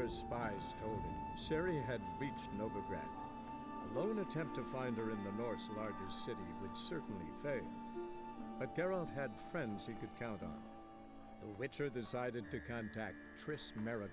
Emperor's spies told him, Ciri had reached Novigrad. A lone attempt to find her in the North's largest city would certainly fail. But Geralt had friends he could count on. The Witcher decided to contact Triss Merigold.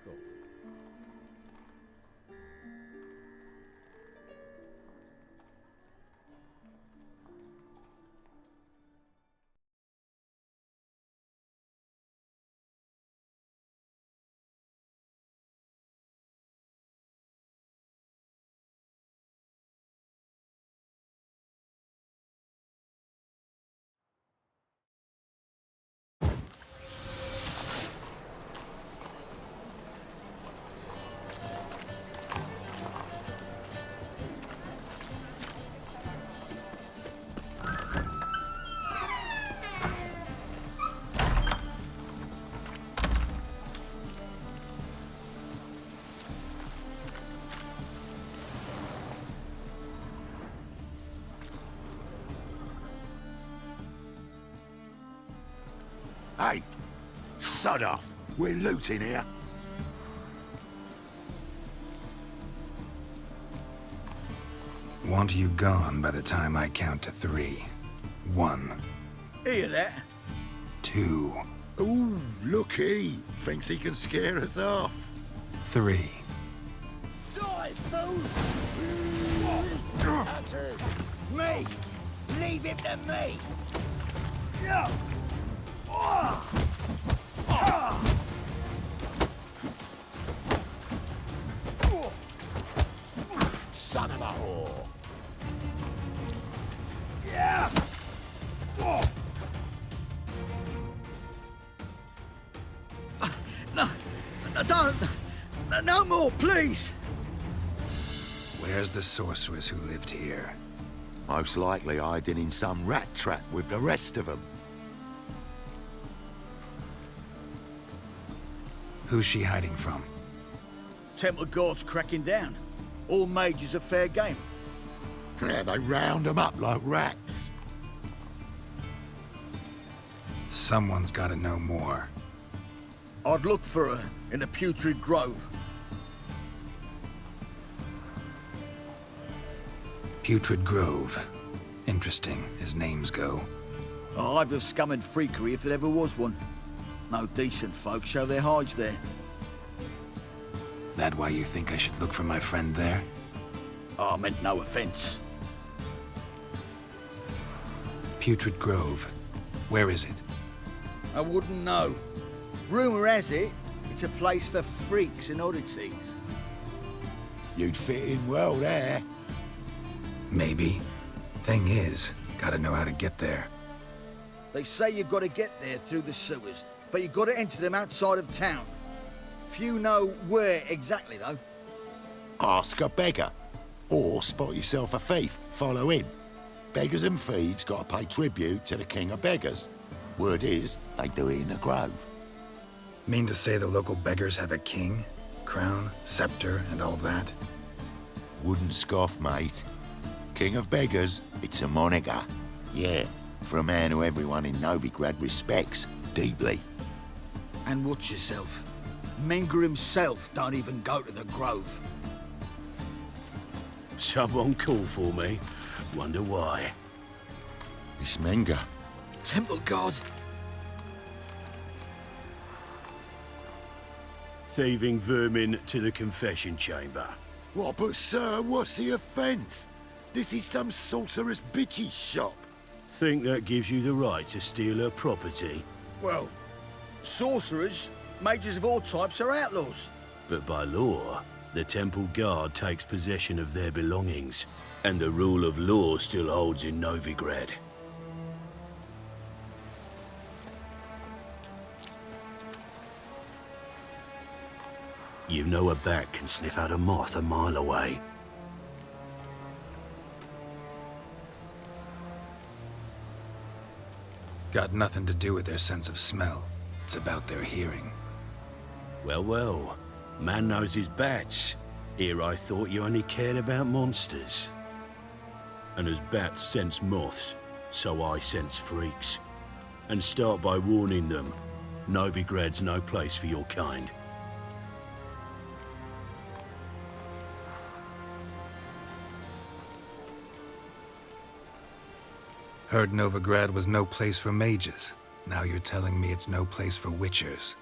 Hey, sod off. We're looting here. Want you gone by the time I count to 3. 1. Hear that? 2. Ooh, looky. Thinks he can scare us off. 3. Die, fool! Me! Leave him to me! Son of a whore. Yeah! No, don't! No more, please! Where's the sorceress who lived here? Most likely hiding in some rat trap with the rest of them. Who's she hiding from? Temple Guard's cracking down. All mages are fair game. Yeah, they round them up like rats. Someone's gotta know more. I'd look for her in the Putrid Grove. Putrid Grove. Interesting, as names go. A hive of scum and freakery if there ever was one. No decent folk show their hides there. That why you think I should look for my friend there? I meant no offence. Putrid Grove. Where is it? I wouldn't know. Rumour has it, it's a place for freaks and oddities. You'd fit in well there. Maybe. Thing is, gotta know how to get there. They say you've got to get there through the sewers, but you've got to enter them outside of town. Few know where exactly, though. Ask a beggar. Or spot yourself a thief. Follow him. Beggars and thieves got to pay tribute to the king of beggars. Word is, they do it in the grove. Mean to say the local beggars have a king? Crown, scepter, and all that? Wouldn't scoff, mate. King of beggars, it's a moniker. Yeah, for a man who everyone in Novigrad respects deeply. And watch yourself. Menger himself don't even go to the grove. Someone called for me. Wonder why. It's Menger. Temple Guard. Thieving vermin to the confession chamber. What, but sir, what's the offence? This is some sorcerer's bitchy shop. Think that gives you the right to steal her property? Well, sorcerers, mages of all types are outlaws. But by law, the Temple Guard takes possession of their belongings, and the rule of law still holds in Novigrad. You know a bat can sniff out a moth a mile away. Got nothing to do with their sense of smell. It's about their hearing. Well, well. Man knows his bats. Here I thought you only cared about monsters. And as bats sense moths, so I sense freaks. And start by warning them, Novigrad's no place for your kind. Heard Novigrad was no place for mages. Now you're telling me it's no place for witchers.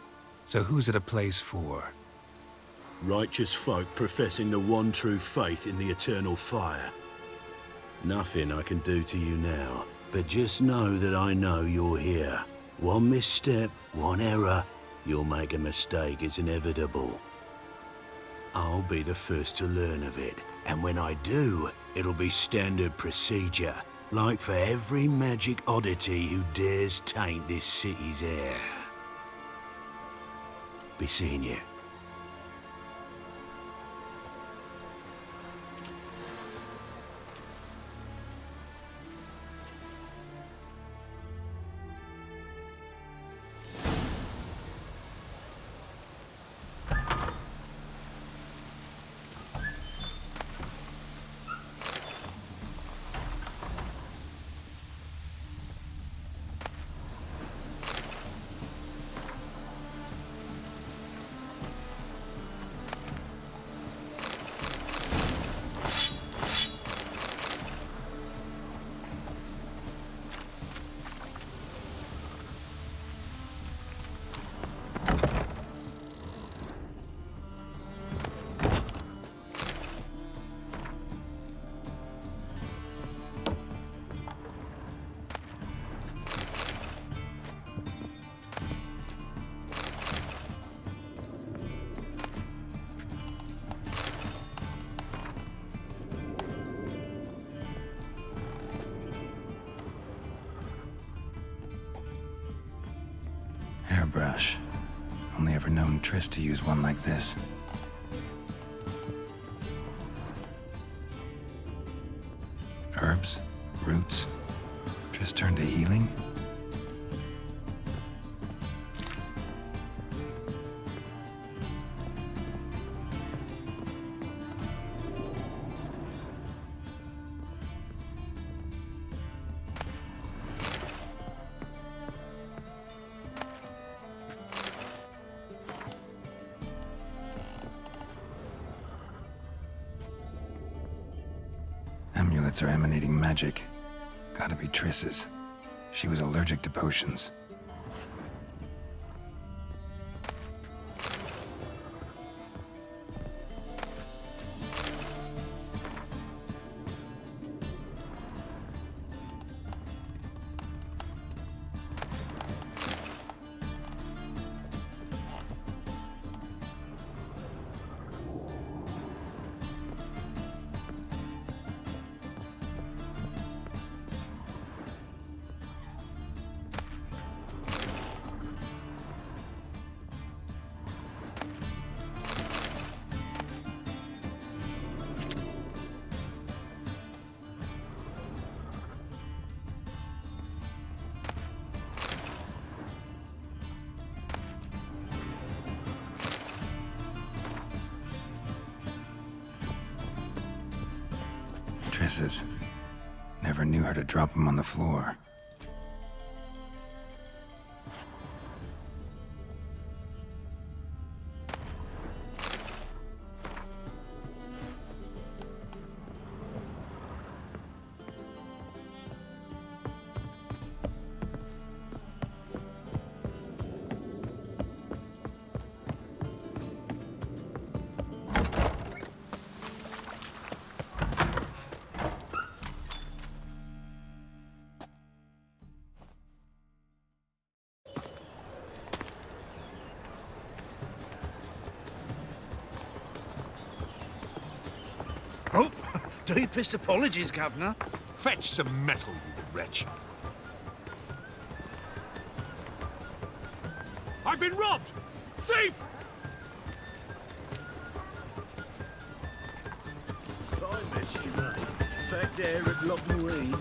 So who's it a place for? Righteous folk professing the one true faith in the eternal fire. Nothing I can do to you now, but just know that I know you're here. One misstep, one error, you'll make a mistake, it's inevitable. I'll be the first to learn of it, and when I do, it'll be standard procedure, like for every magic oddity who dares taint this city's air. Be seeing you. Hairbrush. Only ever known Triss to use one like this. Herbs? Roots? Triss turned to healing? Amulets are emanating magic. Gotta be Triss's. She was allergic to potions. Triss's. Never knew her to drop them on the floor. Oh, deepest apologies, Governor. Fetch some metal, you wretch. I've been robbed! Thief! I bet you right. Back there at Loch Marine.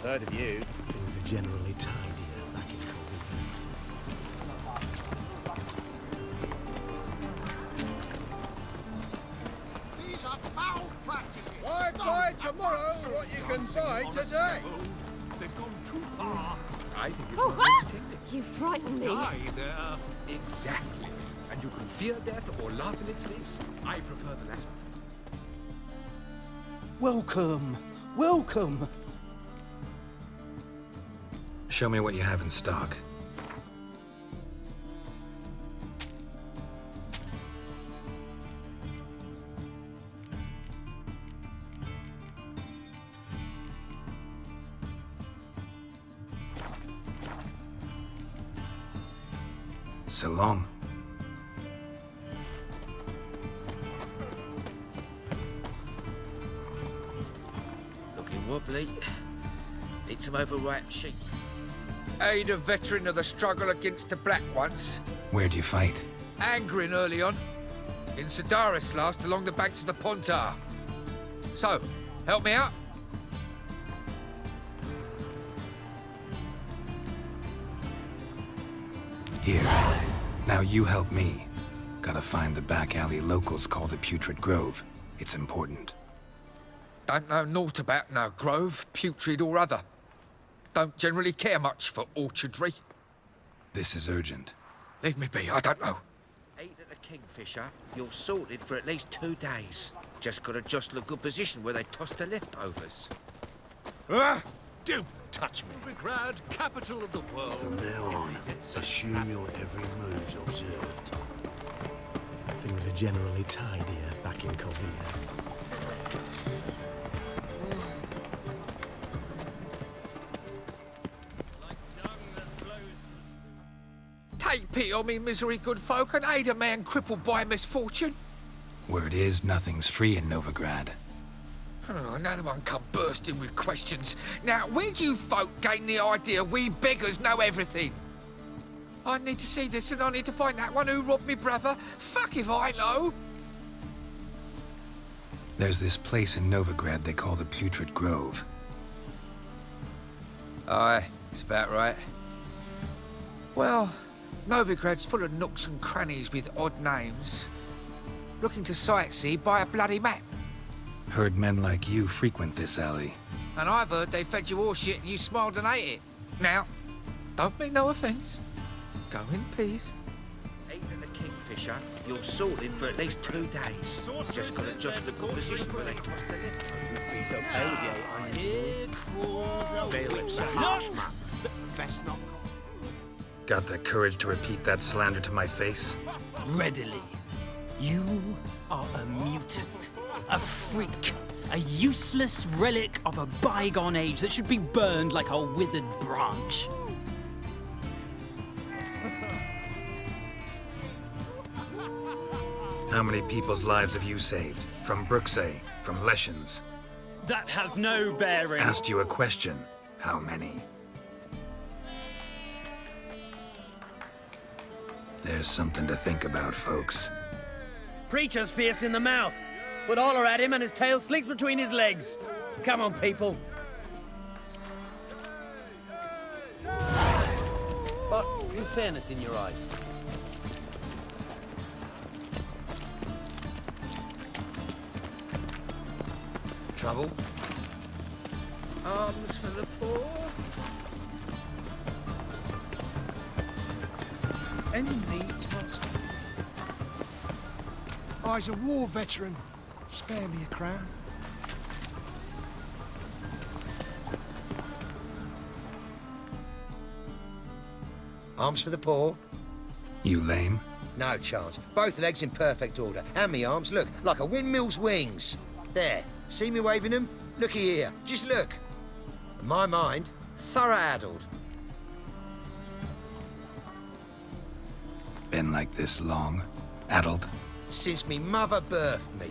Heard of you. Things are generally tidier back in Coventry. These are foul practices. Why buy tomorrow what you can buy today? They've gone too far. I think it's Oh, more what? entertaining. You frighten me. Die there. Exactly. And you can fear death or laugh in its face. I prefer the latter. Welcome! Welcome! Show me what you have in stock. So long. Looking wobbly. Eat some overripe sheep. Aid a veteran of the struggle against the Black once. Where do you fight? Angering early on. In Sedaris last, along the banks of the Pontar. So, help me out? Here. Now you help me. Gotta find the back alley locals call the Putrid Grove. It's important. Don't know naught about no grove, putrid or other. Don't generally care much for orchardry. This is urgent. Leave me be, I don't know. Eat at the Kingfisher, you're sorted for at least 2 days. Just gotta jostle a good position where they toss the leftovers. Ah! Don't touch me. Novigrad, capital of the world. From now on, assume your every move's observed. Things are generally tidier back in Coventry. Take pity on me, misery good folk, and aid a man crippled by misfortune. Word is, nothing's free in Novigrad. Oh, another one come bursting with questions. Now, where do you folk gain the idea we beggars know everything? I need to see this and I need to find that one who robbed me brother. Fuck if I know. There's this place in Novigrad they call the Putrid Grove. Aye, it's about right. Well, Novigrad's full of nooks and crannies with odd names. Looking to sightsee, buy a bloody map. Heard men like you frequent this alley. And I've heard they fed you all shit and you smiled and ate it. Now, don't mean no offence. Go in peace. Eat at the Kingfisher, you're sorted for at least 2 days. Just gotta adjust the good position where they toss the lip. Here crawls a Bailiff's a witch. harsh No! man. Best not. Got the courage to repeat that slander to my face? Readily. You are a mutant, a freak, a useless relic of a bygone age that should be burned like a withered branch. How many people's lives have you saved? From Bruxay, from Leshens? That has no bearing. Asked you a question. How many? There's something to think about, folks. Preacher's fierce in the mouth, but holler at him and his tail slinks between his legs. Come on, people. But you've fairness in your eyes. Trouble? Arms for the poor? Any needs, master? I's a war veteran. Spare me a crown. Arms for the poor? You lame? No chance. Both legs in perfect order. And me arms, look, like a windmill's wings. There. See me waving them? Looky here. Just look. And my mind, thorough addled. Been like this long? Addled? Since me mother birthed me.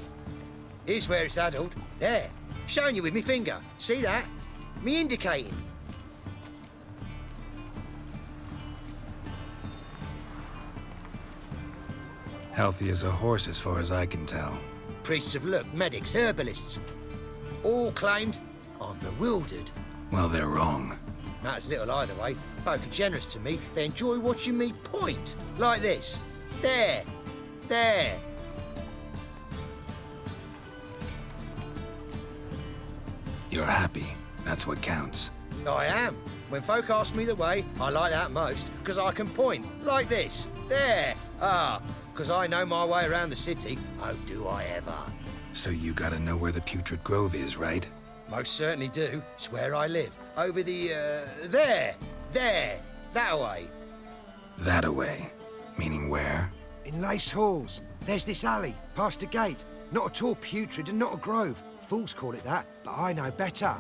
Here's where it's addled. There. Showing you with me finger. See that? Me indicating. Healthy as a horse as far as I can tell. Priests of look, medics, herbalists. All claimed I'm bewildered. Well, they're wrong. Matters little either way. Folk are generous to me. They enjoy watching me point. Like this. There. There. You're happy. That's what counts. I am. When folk ask me the way, I like that most, because I can point. Like this. There. Ah. Because I know my way around the city. Oh, do I ever. So you gotta know where the Putrid Grove is, right? Most certainly do. It's where I live. Over the, there. There. That way. That away. Meaning where? In Lace Halls. There's this alley, past the gate. Not at all putrid and not a grove. Fools call it that, but I know better.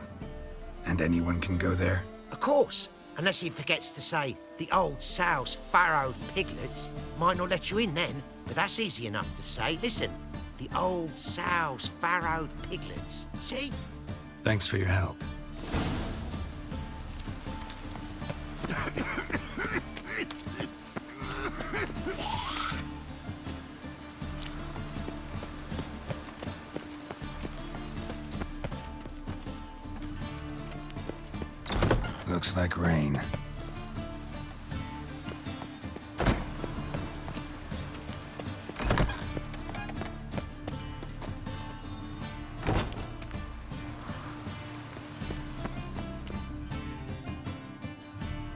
And anyone can go there? Of course. Unless he forgets to say, the old sow's farrowed piglets. Might not let you in then, but that's easy enough to say. Listen, the old sow's farrowed piglets. See? Thanks for your help. Looks like rain.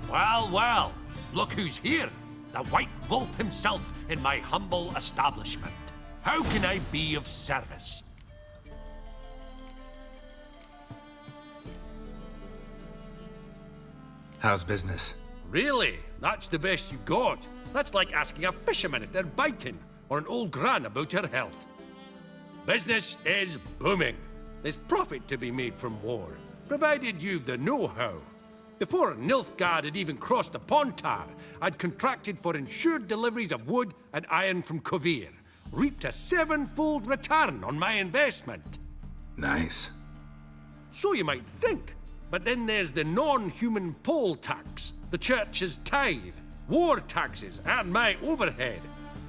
Well, well, look who's here. The White Wolf himself in my humble establishment. How can I be of service? How's business? Really? That's the best you got? That's like asking a fisherman if they're biting, or an old gran about her health. Business is booming. There's profit to be made from war, provided you've the know-how. Before Nilfgaard had even crossed the Pontar, I'd contracted for insured deliveries of wood and iron from Kovir, reaped a 7-fold return on my investment. Nice. So you might think. But then there's the non-human poll tax, the church's tithe, war taxes, and my overhead.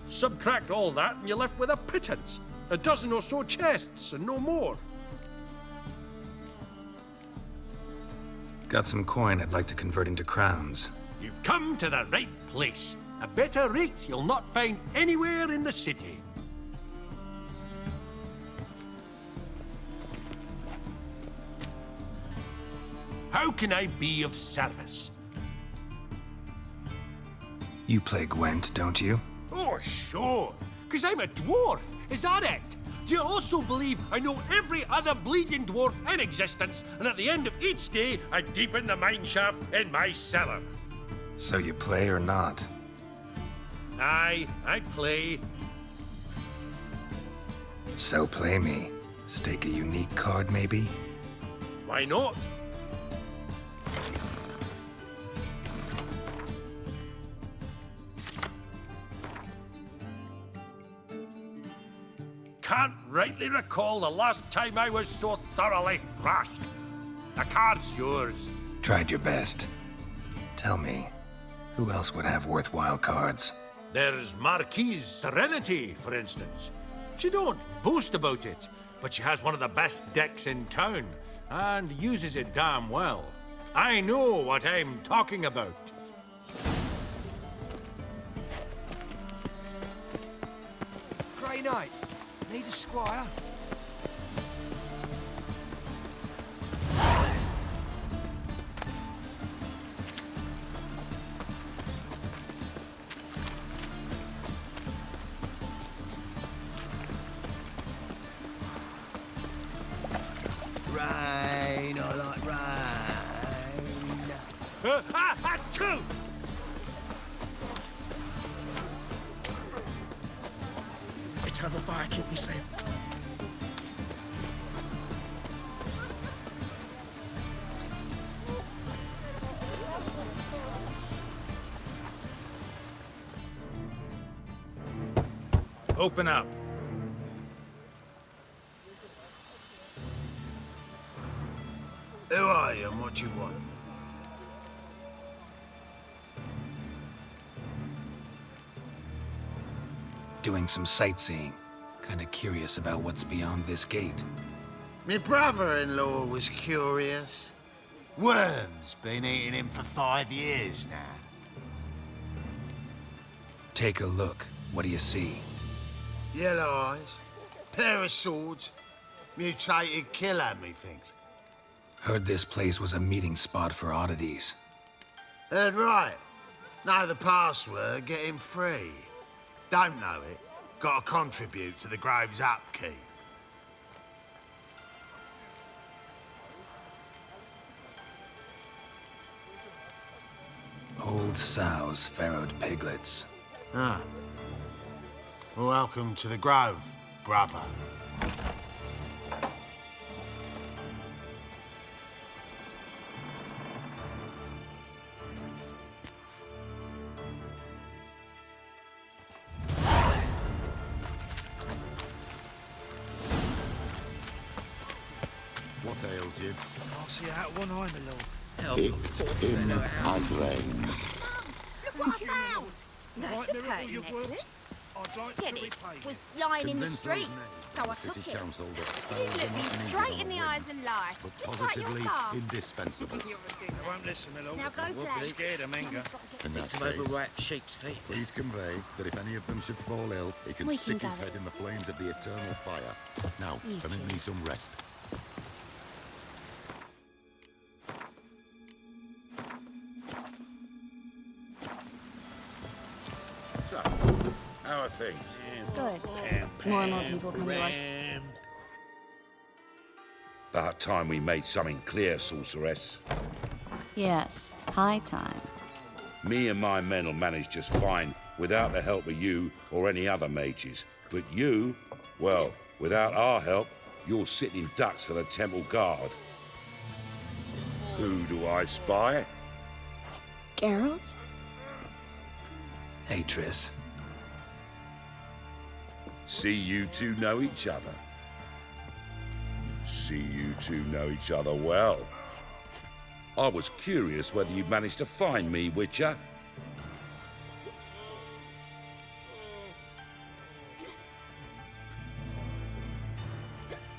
Subtract all that and you're left with a pittance. A dozen or so chests and no more. Got some coin I'd like to convert into crowns. You've come to the right place. A better rate you'll not find anywhere in the city. How can I be of service? You play Gwent, don't you? Oh, sure. Because I'm a dwarf. Is that it? Do you also believe I know every other bleeding dwarf in existence, and at the end of each day, I deepen the mine shaft in my cellar? So you play or not? Aye, I play. So play me. Stake a unique card, maybe? Why not? Can't rightly recall the last time I was so thoroughly thrashed. The card's yours. Tried your best. Tell me, who else would have worthwhile cards? There's Marquise Serenity, for instance. She don't boast about it, but she has one of the best decks in town, and uses it damn well. I know what I'm talking about. Grey Knight, need a squire? Rain, I like rain. Achoo! Eternal fire, keep me safe. Open up. Who are you and what you want? Doing some sightseeing. Kinda curious about what's beyond this gate. My brother-in-law was curious. Worms been eating him for 5 years now. Take a look. What do you see? Yellow eyes, pair of swords, mutated killer, methinks. Heard this place was a meeting spot for oddities. Heard right. Know the password, get him free. Don't know it, gotta contribute to the Grove's upkeep. Old sows, farrowed piglets. Ah. Welcome to the Grove, brother. What ails you? Can't see out one eye, my lord. It's in Adelaide. Look what I found! That's a pearl necklace. Get it? Was lying in the street, so I took it. Council that You look me straight in the eyes and lie, but just like your positively car. indispensable. I won't listen, my lord. Now go play. Scared of Menga. In that Some case, overripe sheep's feet. please convey that if any of them should fall ill, he can We stick can his go. head in the flames of the eternal fire. Now, You permit me choose. some rest. So, how are things? Good. More and more people come to us. About time we made something clear, sorceress. Yes, high time. Me and my men will manage just fine without the help of you or any other mages. But you, well, without our help, you're sitting ducks for the temple guard. Who do I spy? Geralt? Hey, Triss. See you two know each other. See you two know each other well. I was curious whether you'd managed to find me, Witcher.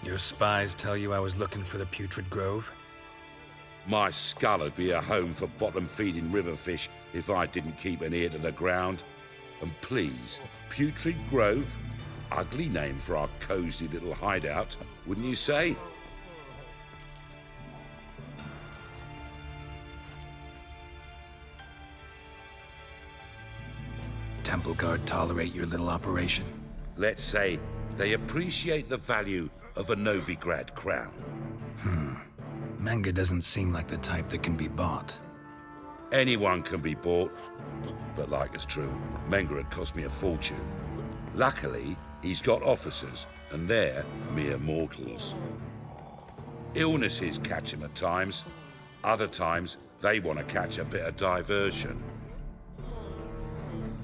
Your spies tell you I was looking for the Putrid Grove? My skull would be a home for bottom-feeding riverfish if I didn't keep an ear to the ground. And please, Putrid Grove? Ugly name for our cosy little hideout, wouldn't you say? Temple Guard tolerate your little operation? Let's say they appreciate the value of a Novigrad crown. Menga doesn't seem like the type that can be bought. Anyone can be bought, but like it's true, Menga had cost me a fortune. Luckily, he's got officers, and they're mere mortals. Illnesses catch him at times. Other times, they want to catch a bit of diversion.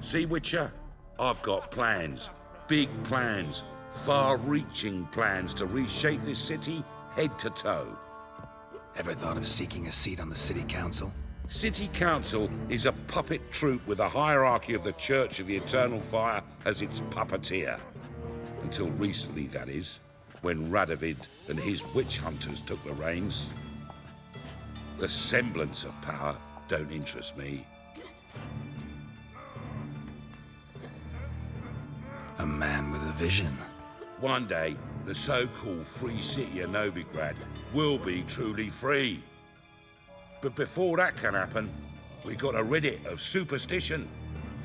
See, Witcher? I've got plans. Big plans. Far-reaching plans to reshape this city head to toe. Ever thought of seeking a seat on the city council? City Council is a puppet troupe with a hierarchy of the Church of the Eternal Fire as its puppeteer. Until recently, that is, when Radovid and his witch hunters took the reins. The semblance of power don't interest me. A man with a vision. One day, the so-called free city of Novigrad will be truly free. But before that can happen, we got to rid it of superstition,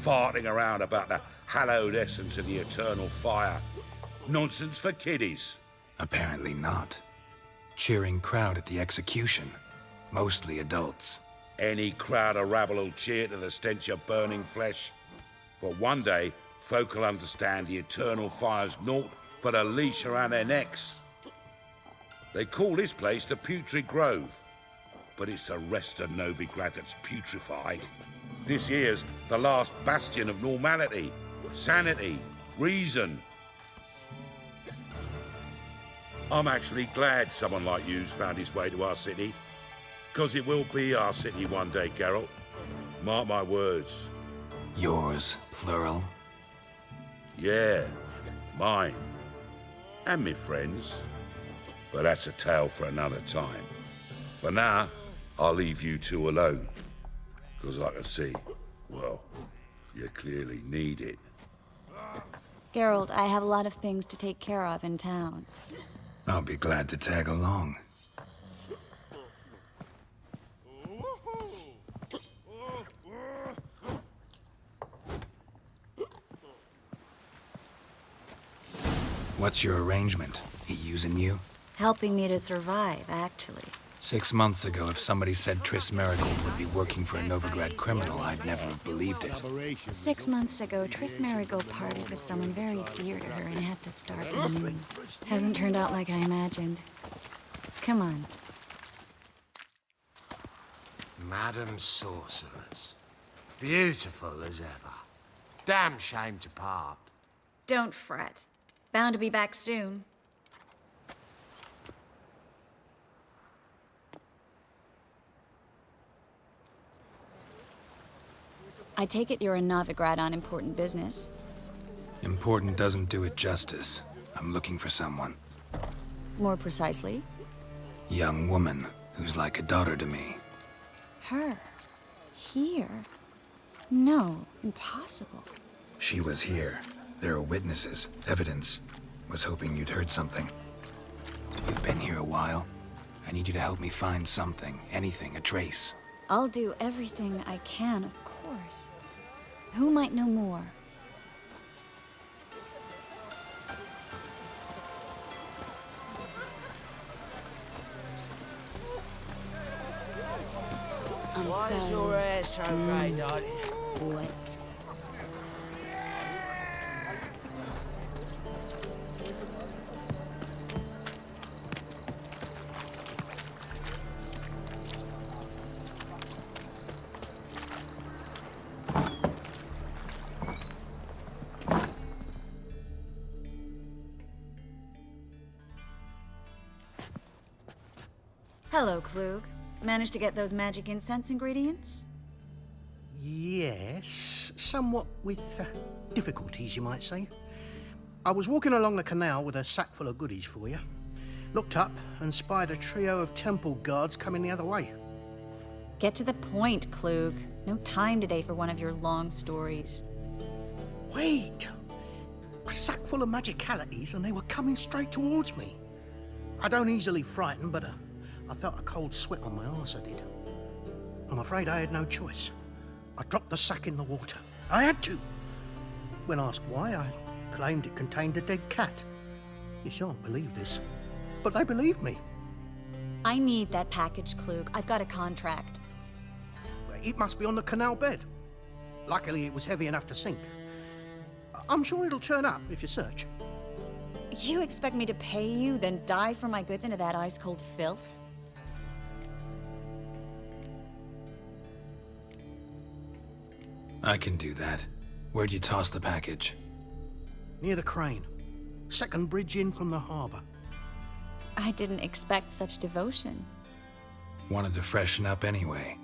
farting around about the hallowed essence of the eternal fire. Nonsense for kiddies. Apparently not. Cheering crowd at the execution. Mostly adults. Any crowd of rabble will cheer to the stench of burning flesh. But one day, folk will understand the eternal fire's naught but a leash around their necks. They call this place the Putrid Grove, but it's the rest of Novigrad that's putrefied. This here's the last bastion of normality, sanity, reason. I'm actually glad someone like you's found his way to our city, because it will be our city one day, Geralt. Mark my words. Yours, plural? Yeah, mine. And me friends. But that's a tale for another time. For now, I'll leave you two alone. Because I can see, well, you clearly need it. Geralt, I have a lot of things to take care of in town. I'll be glad to tag along. What's your arrangement? He using you? Helping me to survive, actually. 6 months ago, if somebody said Triss Merigold would be working for a Novigrad criminal, I'd never have believed it. 6 months ago, Triss Merigold parted with someone very dear to her and had to start anew. Hasn't turned out like I imagined. Come on. Madam Sorceress. Beautiful as ever. Damn shame to part. Don't fret. Bound to be back soon. I take it you're in Novigrad on important business. Important doesn't do it justice. I'm looking for someone. More precisely? Young woman who's like a daughter to me. Her? Here? No, impossible. She was here. There are witnesses, evidence. Was hoping you'd heard something. You've been here a while. I need you to help me find something, anything, a trace. I'll do everything I can, of course. Who might know more? Why is your hair so grey, darling? Wet. Hello, Klug. Managed to get those magic incense ingredients? Yes, somewhat with difficulties, you might say. I was walking along the canal with a sack full of goodies for you. Looked up and spied a trio of temple guards coming the other way. Get to the point, Klug. No time today for one of your long stories. Wait! A sack full of magicalities and they were coming straight towards me. I don't easily frighten, but I felt a cold sweat on my arse, I did. I'm afraid I had no choice. I dropped the sack in the water. I had to. When asked why, I claimed it contained a dead cat. You shan't believe this, but they believed me. I need that package, Klug. I've got a contract. It must be on the canal bed. Luckily, it was heavy enough to sink. I'm sure it'll turn up if you search. You expect me to pay you, then dive for my goods into that ice-cold filth? I can do that. Where'd you toss the package? Near the crane. Second bridge in from the harbour. I didn't expect such devotion. Wanted to freshen up anyway.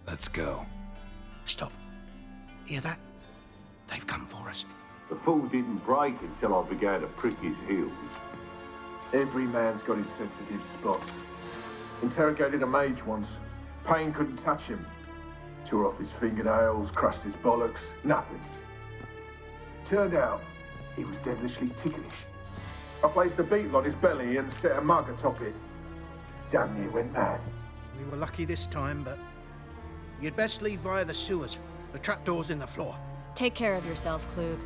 Let's go. Stop. Hear that? They've come for us. The fall didn't break until I began to prick his heels. Every man's got his sensitive spots. Interrogated a mage once. Pain couldn't touch him. Tore off his fingernails, crushed his bollocks, nothing. Turned out, he was devilishly ticklish. I placed a beetle on his belly and set a mug atop it. Damn near went mad. We were lucky this time, but you'd best leave via the sewers. The trapdoor's in the floor. Take care of yourself, Klug.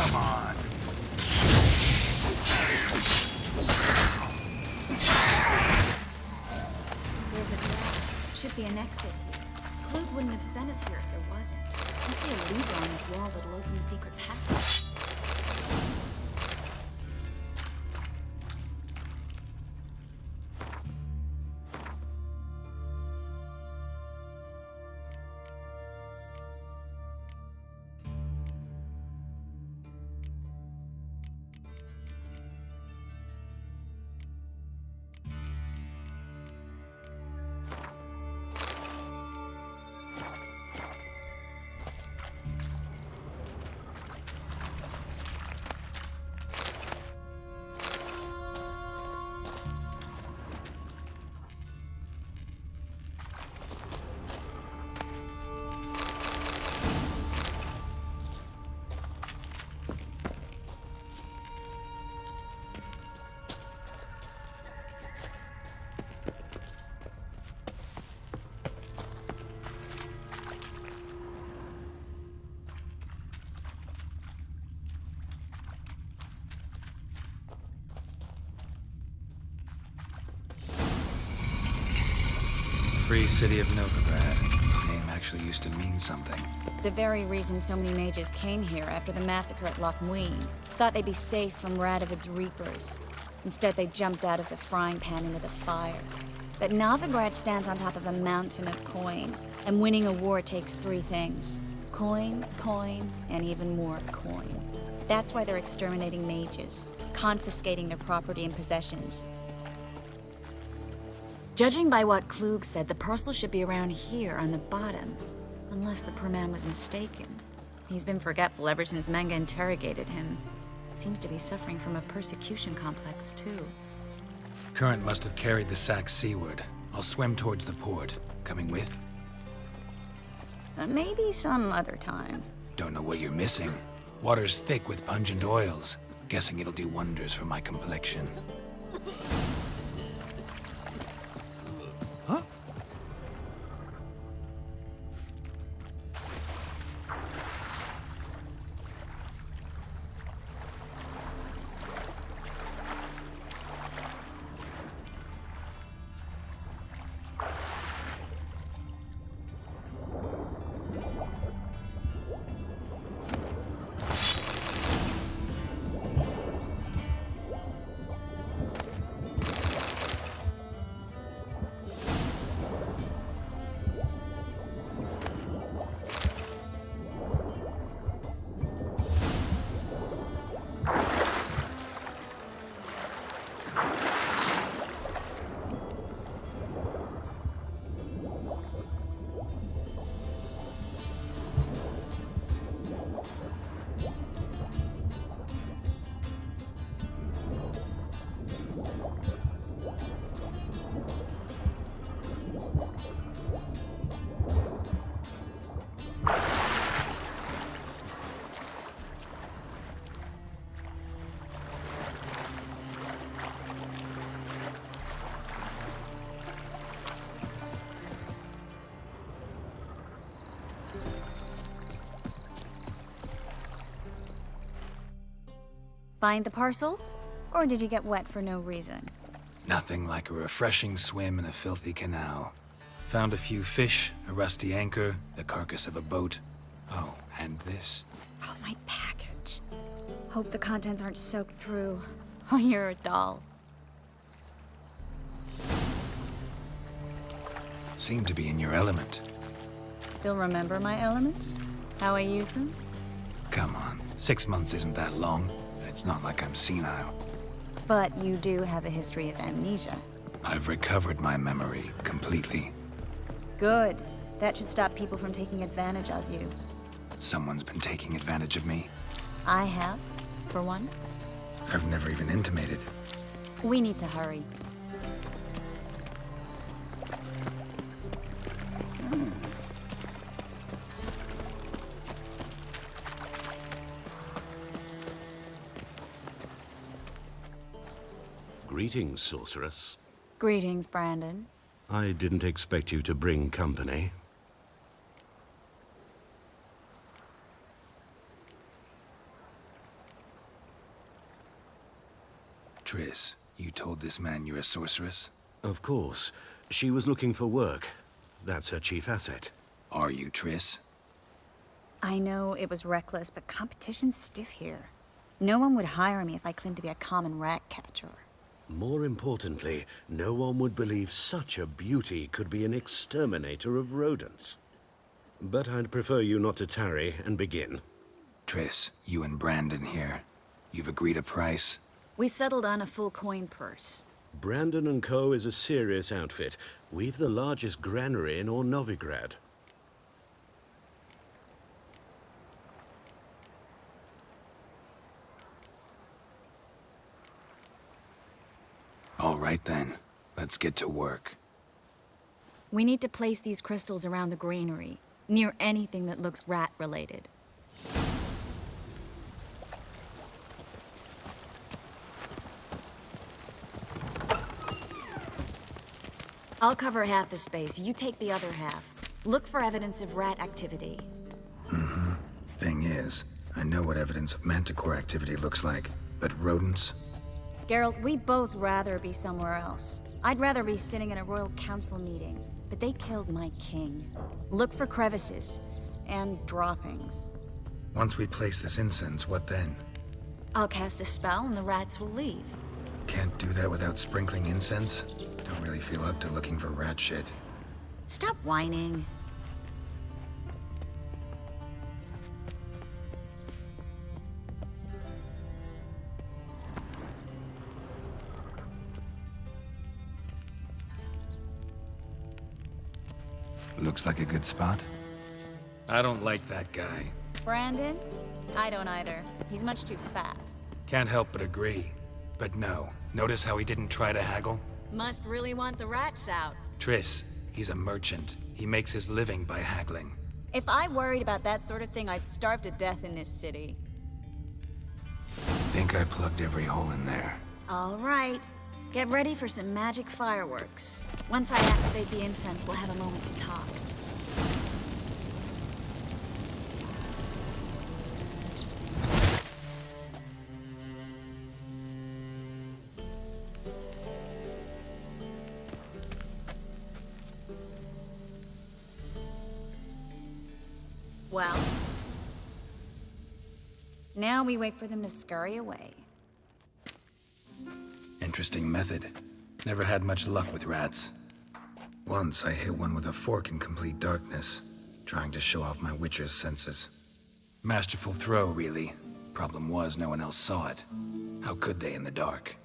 Come on. There's a door. Should be an exit here. Klug wouldn't have sent us here if there wasn't. Must be a lever on this wall that'll open the secret passage. Free City of Novigrad. The name actually used to mean something. The very reason so many mages came here after the massacre at Loch Muin. Thought they'd be safe from Radovid's reapers. Instead, they jumped out of the frying pan into the fire. But Novigrad stands on top of a mountain of coin, and winning a war takes three things. Coin, coin, and even more coin. That's why they're exterminating mages, confiscating their property and possessions. Judging by what Klug said, the parcel should be around here on the bottom. Unless the poor man was mistaken. He's been forgetful ever since Manga interrogated him. Seems to be suffering from a persecution complex, too. Current must have carried the sack seaward. I'll swim towards the port. Coming with? Maybe some other time. Don't know what you're missing. Water's thick with pungent oils. Guessing it'll do wonders for my complexion. Huh? Find the parcel? Or did you get wet for no reason? Nothing like a refreshing swim in a filthy canal. Found a few fish, a rusty anchor, the carcass of a boat. Oh, and this. Oh, my package. Hope the contents aren't soaked through. Oh, you're a doll. Seem to be in your element. Still remember my elements? How I use them? Come on, 6 months isn't that long. It's not like I'm senile. But you do have a history of amnesia. I've recovered my memory completely. Good. That should stop people from taking advantage of you. Someone's been taking advantage of me. I have, for one. I've never even intimated. We need to hurry. Greetings, sorceress. Greetings, Brandon. I didn't expect you to bring company. Triss, you told this man you're a sorceress? Of course. She was looking for work. That's her chief asset. Are you Triss? I know it was reckless, but competition's stiff here. No one would hire me if I claimed to be a common rat catcher. More importantly, no one would believe such a beauty could be an exterminator of rodents. But I'd prefer you not to tarry and begin. Triss, you and Brandon here. You've agreed a price? We settled on a full coin purse. Brandon & Co. is a serious outfit. We've the largest granary in all Novigrad. All right then, let's get to work. We need to place these crystals around the granary, near anything that looks rat-related. I'll cover half the space, you take the other half. Look for evidence of rat activity. Mm-hmm. Thing is, I know what evidence of manticore activity looks like, but rodents? Geralt, we'd both rather be somewhere else. I'd rather be sitting in a royal council meeting, but they killed my king. Look for crevices and droppings. Once we place this incense, what then? I'll cast a spell and the rats will leave. Can't do that without sprinkling incense? Don't really feel up to looking for rat shit. Stop whining. Looks like a good spot. I don't like that guy. Brandon? I don't either. He's much too fat. Can't help but agree. But no, notice how he didn't try to haggle? Must really want the rats out. Triss, he's a merchant. He makes his living by haggling. If I worried about that sort of thing, I'd starve to death in this city. Think I plugged every hole in there. All right. Get ready for some magic fireworks. Once I activate the incense, we'll have a moment to talk. Well, now we wait for them to scurry away. Interesting method. Never had much luck with rats. Once I hit one with a fork in complete darkness, trying to show off my witcher's senses. Masterful throw, really. Problem was, no one else saw it. How could they in the dark?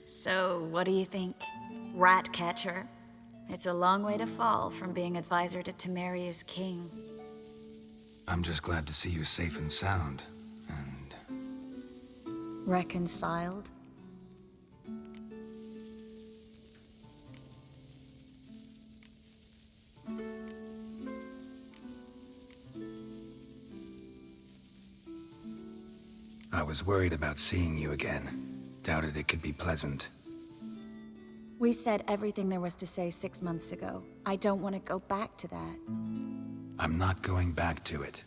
So, what do you think? Rat catcher? It's a long way to fall from being advisor to Temeria's king. I'm just glad to see you safe and sound. Reconciled? I was worried about seeing you again. Doubted it could be pleasant. We said everything there was to say 6 months ago. I don't want to go back to that. I'm not going back to it.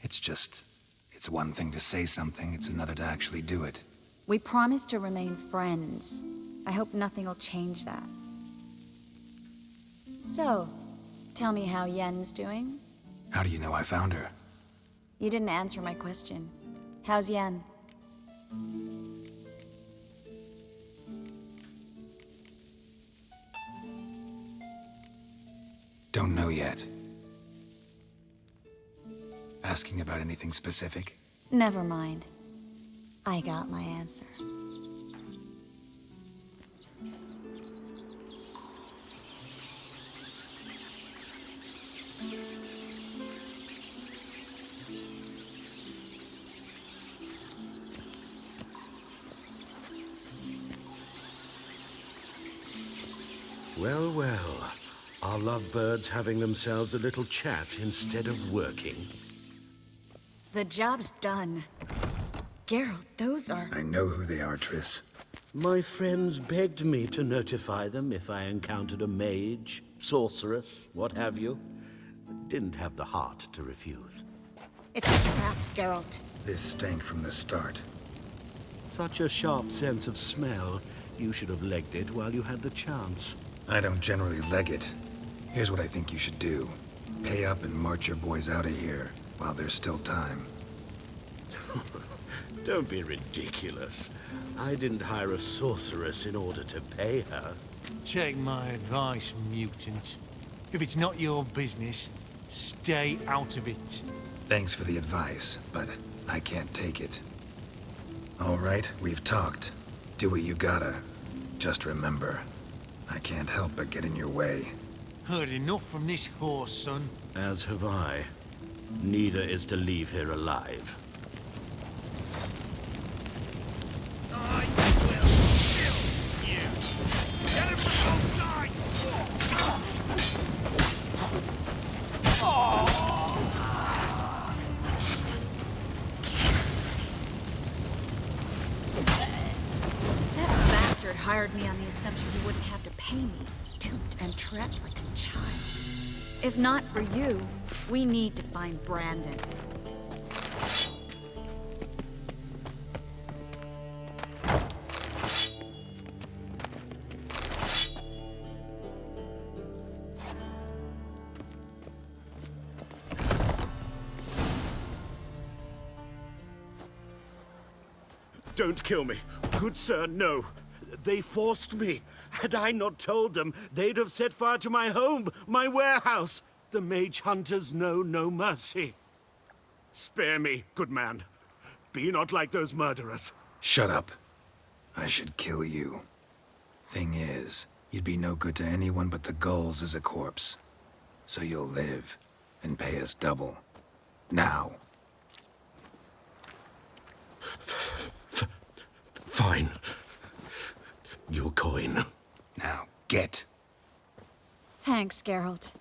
It's one thing to say something, it's another to actually do it. We promised to remain friends. I hope nothing will change that. So, tell me how Yen's doing? How do you know I found her? You didn't answer my question. How's Yen? Don't know yet. Asking about anything specific? Never mind. I got my answer. Well, well. Are lovebirds having themselves a little chat instead of working? The job's done. Geralt, those are... I know who they are, Triss. My friends begged me to notify them if I encountered a mage, sorceress, what have you. Didn't have the heart to refuse. It's a trap, Geralt. This stank from the start. Such a sharp sense of smell. You should have legged it while you had the chance. I don't generally leg it. Here's what I think you should do. Pay up and march your boys out of here while there's still time. Don't be ridiculous. I didn't hire a sorceress in order to pay her. Take my advice, mutant. If it's not your business, stay out of it. Thanks for the advice, but I can't take it. All right, we've talked. Do what you gotta. Just remember, I can't help but get in your way. Heard enough from this horse, son. As have I. Neither is to leave here alive. Hired me on the assumption he wouldn't have to pay me, duped and trapped like a child. If not for you, we need to find Brandon. Don't kill me. Good sir, no. They forced me. Had I not told them, they'd have set fire to my home, my warehouse. The mage hunters know no mercy. Spare me, good man. Be not like those murderers. Shut up. I should kill you. Thing is, you'd be no good to anyone but the gulls as a corpse. So you'll live and pay us double. Now. Fine. Your coin. Now, get. Thanks, Geralt.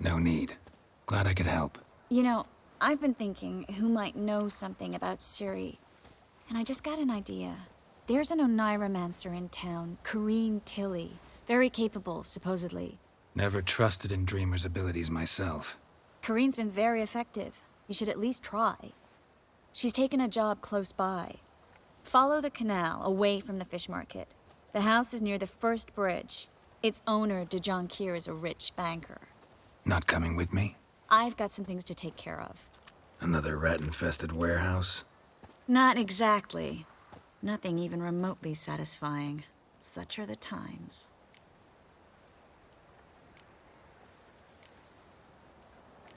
No need. Glad I could help. You know, I've been thinking who might know something about Ciri. And I just got an idea. There's an Oneiromancer in town, Corrine Tilly. Very capable, supposedly. Never trusted in Dreamer's abilities myself. Corrine's been very effective. You should at least try. She's taken a job close by. Follow the canal, away from the fish market. The house is near the first bridge. Its owner, de Jonquier, is a rich banker. Not coming with me? I've got some things to take care of. Another rat-infested warehouse? Not exactly. Nothing even remotely satisfying. Such are the times.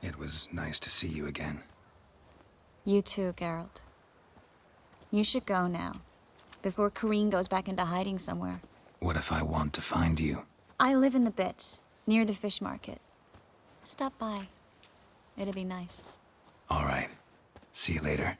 It was nice to see you again. You too, Geralt. You should go now, before Corrine goes back into hiding somewhere. What if I want to find you? I live in the Bits, near the fish market. Stop by. It'd be nice. All right. See you later.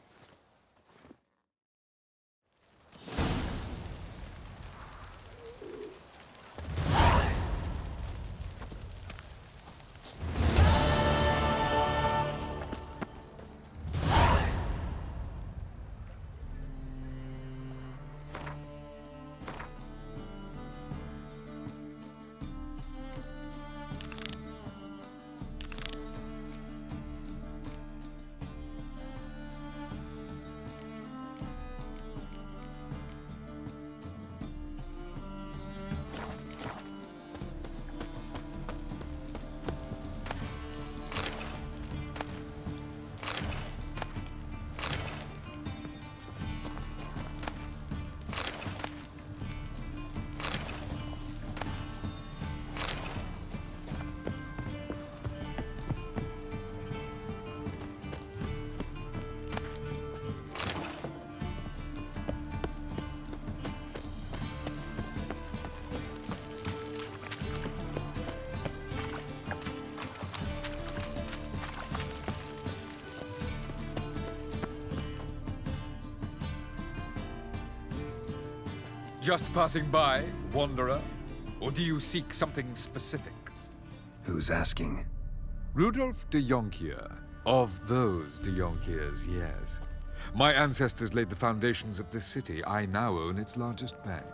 Just passing by, wanderer? Or do you seek something specific? Who's asking? Rudolf de Jonquier. Of those de Jonquiers, yes. My ancestors laid the foundations of this city. I now own its largest bank.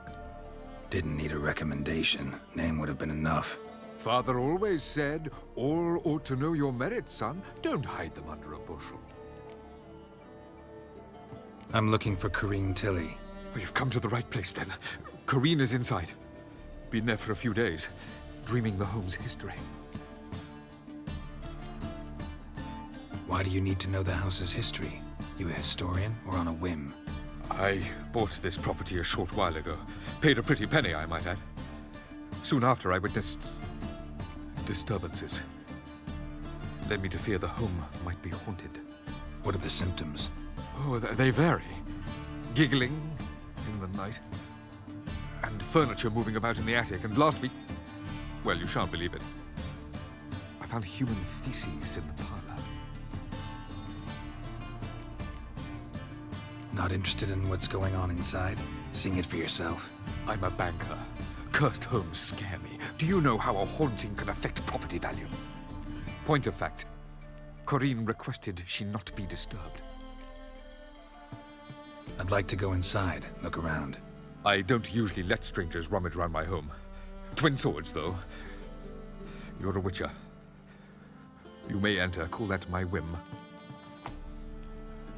Didn't need a recommendation. Name would have been enough. Father always said, all ought to know your merits, son. Don't hide them under a bushel. I'm looking for Corrine Tilly. Oh, you've come to the right place, then. Corrine is inside. Been there for a few days, dreaming the home's history. Why do you need to know the house's history? You a historian or on a whim? I bought this property a short while ago. Paid a pretty penny, I might add. Soon after, I witnessed disturbances. Led me to fear the home might be haunted. What are the symptoms? Oh, they vary. Giggling in the night. And furniture moving about in the attic. And last week, well, you shan't believe it, I found human feces in the parlor. Not interested in what's going on inside? Seeing it for yourself? I'm a banker. Cursed homes scare me. Do you know how a haunting can affect property value? Point of fact, Corrine requested she not be disturbed. I'd like to go inside, look around. I don't usually let strangers rummage around my home. Twin swords, though. You're a witcher. You may enter, call that my whim.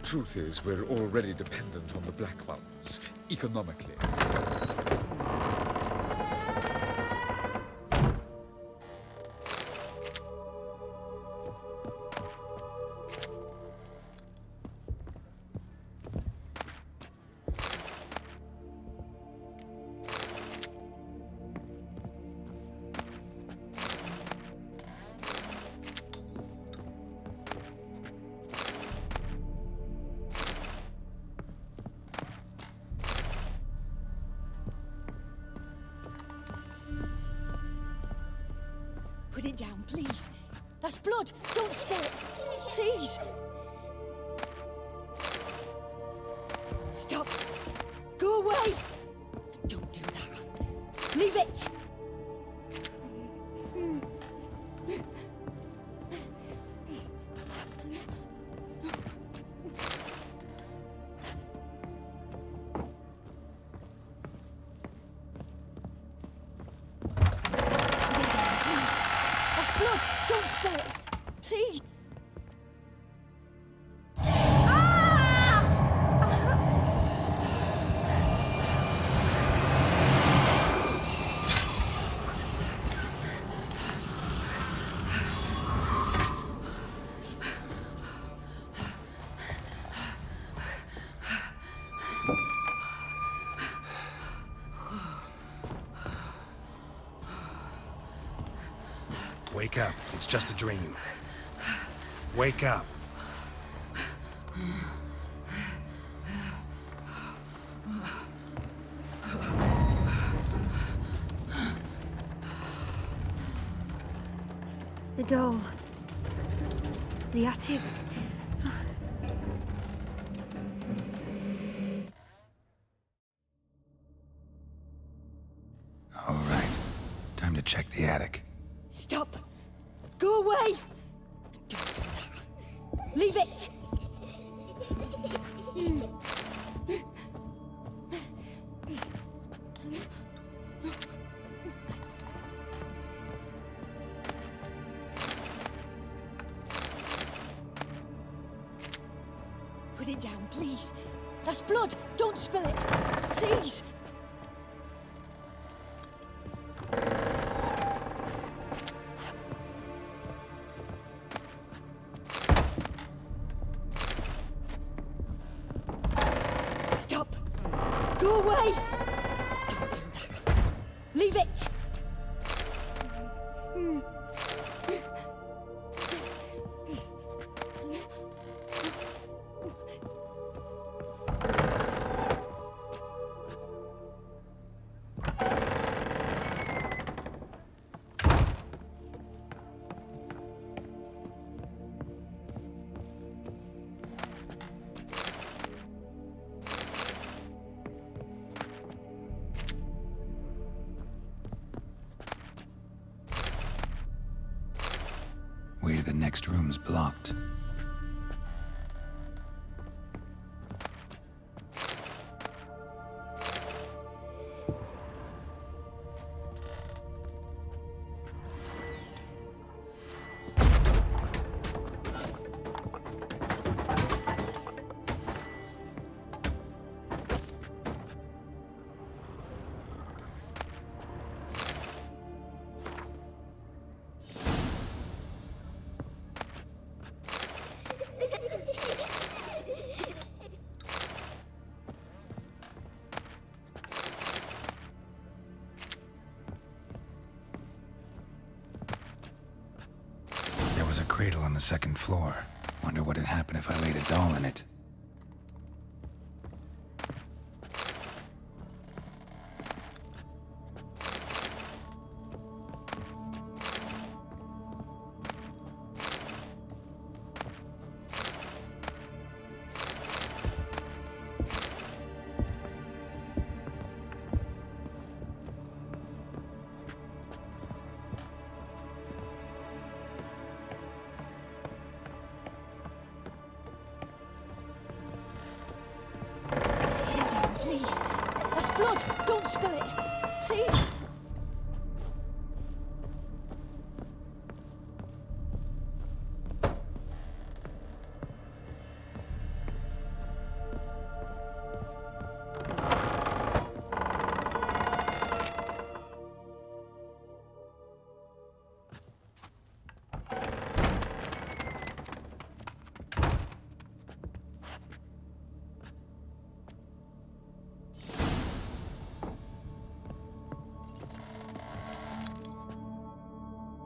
Truth is, we're already dependent on the Black Ones, economically. Put it down, please. That's blood. Don't spill it. Please. Stop. Go away. Don't do that. Leave it. Blood! Don't spill it! Please! Wake up. It's just a dream. Wake up. The doll. The attic. All right. Time to check the attic. Stop! Go away! Don't do that. Leave it! Put it down, please. That's blood. Don't spill it. Please. Stop! Go away! Don't do that. Leave it! Way to the next room's blocked. cradle on the second floor. Wonder what'd happen if I laid a doll in it. Please. That's blood. Don't spill it. Please.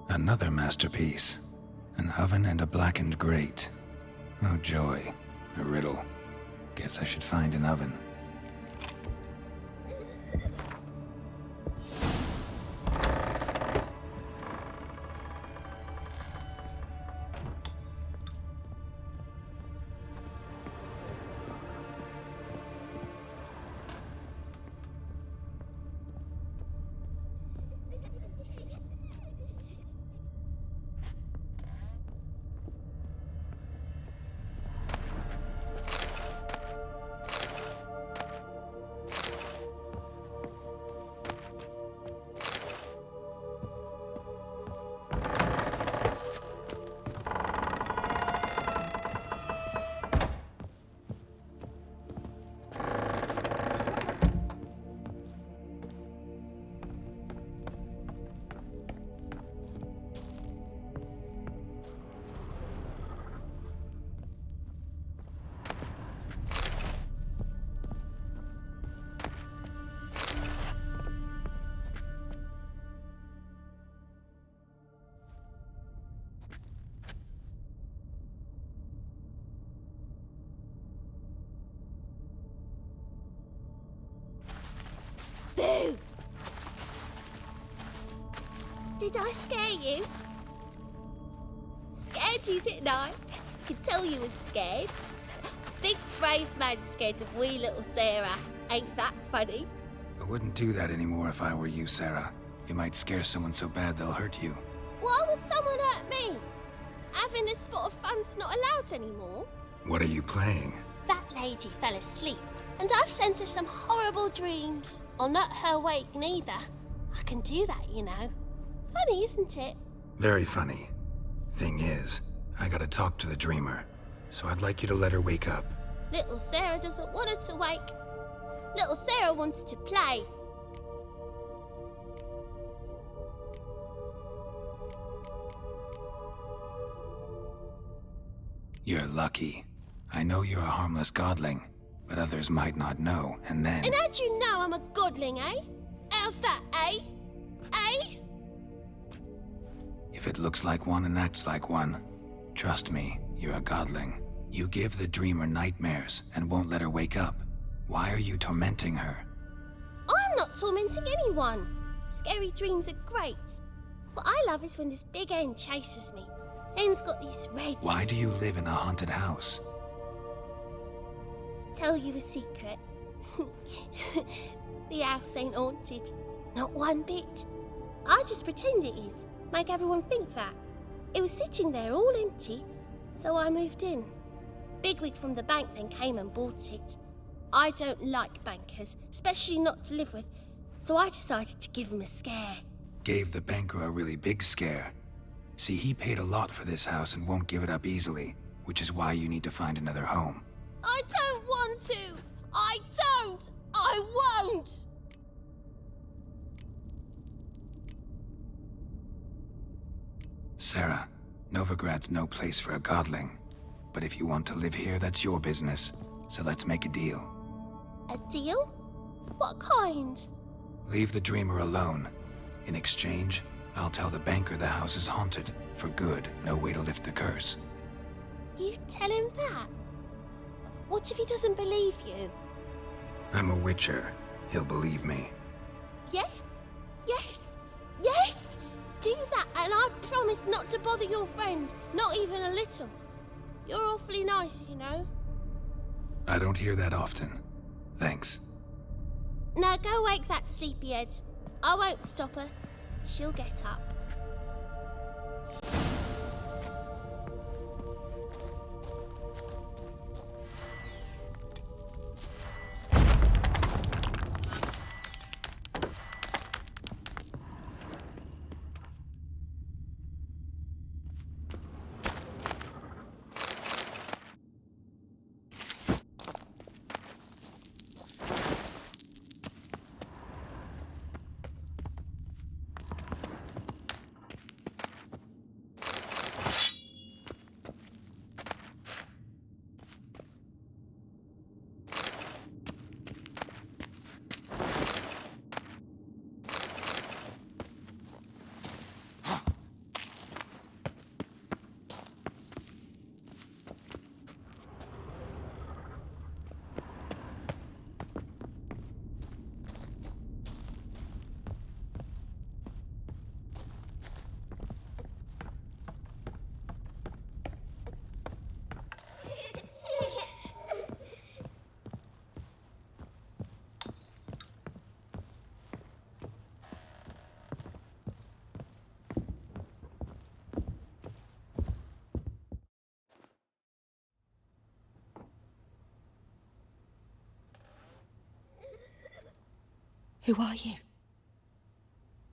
Another masterpiece. An oven and a blackened grate. Oh joy. A riddle. Guess I should find an oven. Boo! Did I scare you? Scared you, didn't I? I can tell you was scared. Big brave man scared of wee little Sarah. Ain't that funny? I wouldn't do that anymore if I were you, Sarah. You might scare someone so bad they'll hurt you. Why would someone hurt me? Having a spot of fun's not allowed anymore. What are you playing? That lady fell asleep, and I've sent her some horrible dreams. I'll not her wake neither. I can do that, you know. Funny, isn't it? Very funny. Thing is, I gotta talk to the dreamer, so I'd like you to let her wake up. Little Sarah doesn't want her to wake. Little Sarah wants to play. You're lucky. I know you're a harmless godling, but others might not know, and then... And how'd you know I'm a godling, eh? How's that, eh? Eh? If it looks like one and acts like one, trust me, you're a godling. You give the dreamer nightmares and won't let her wake up. Why are you tormenting her? I'm not tormenting anyone. Scary dreams are great. What I love is when this big hen chases me. Hen's got these red... Why do you live in a haunted house? Tell you a secret. The house ain't haunted. Not one bit. I just pretend it is. Make everyone think that. It was sitting there all empty, so I moved in. Bigwig from the bank then came and bought it. I don't like bankers, especially not to live with, so I decided to give him a scare. Gave the banker a really big scare. See, he paid a lot for this house and won't give it up easily, which is why you need to find another home. I don't want to! I don't! I won't! Sarah, Novigrad's no place for a godling. But if you want to live here, that's your business. So let's make a deal. A deal? What kind? Leave the dreamer alone. In exchange, I'll tell the banker the house is haunted. For good, no way to lift the curse. You tell him that? What if he doesn't believe you? I'm a witcher. He'll believe me. Yes? Yes? Yes! Do that, and I promise not to bother your friend, not even a little. You're awfully nice, you know. I don't hear that often. Thanks. Now go wake that sleepyhead. I won't stop her. She'll get up. Who are you?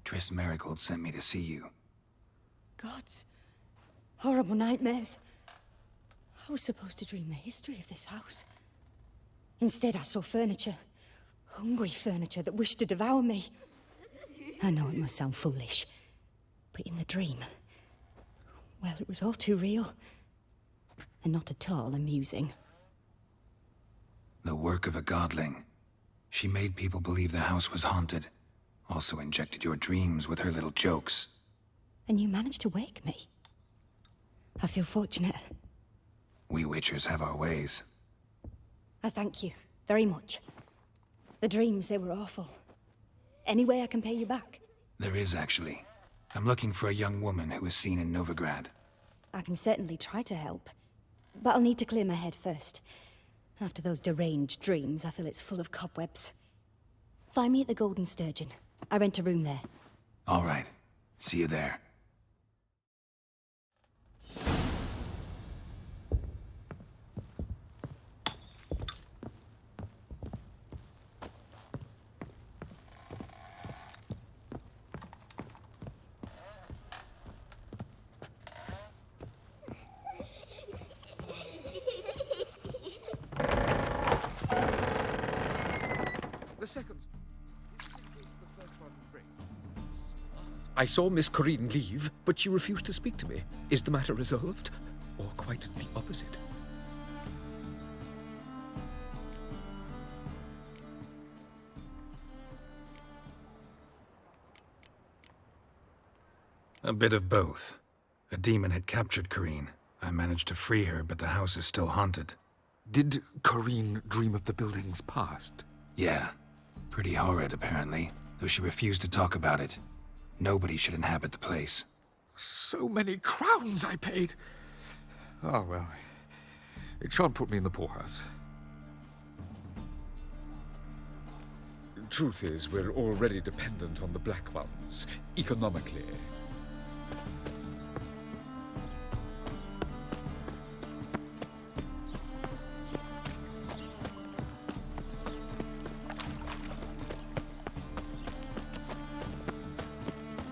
Triss Marigold sent me to see you. Gods. Horrible nightmares. I was supposed to dream the history of this house. Instead, I saw furniture. Hungry furniture that wished to devour me. I know it must sound foolish, but in the dream, well, it was all too real. And not at all amusing. The work of a godling. She made people believe the house was haunted. Also injected your dreams with her little jokes. And you managed to wake me. I feel fortunate. We witchers have our ways. I thank you very much. The dreams, they were awful. Any way I can pay you back? There is, actually. I'm looking for a young woman who was seen in Novigrad. I can certainly try to help. But I'll need to clear my head first. After those deranged dreams, I feel it's full of cobwebs. Find me at the Golden Sturgeon. I rent a room there. All right. See you there. The second. I saw Miss Corinne leave, but she refused to speak to me. Is the matter resolved? Or quite the opposite? A bit of both. A demon had captured Corinne. I managed to free her, but the house is still haunted. Did Corinne dream of the building's past? Yeah. Pretty horrid, apparently, though she refused to talk about it. Nobody should inhabit the place. So many crowns I paid! Ah, well. It shan't put me in the poorhouse. Truth is, we're already dependent on the Black Ones, economically.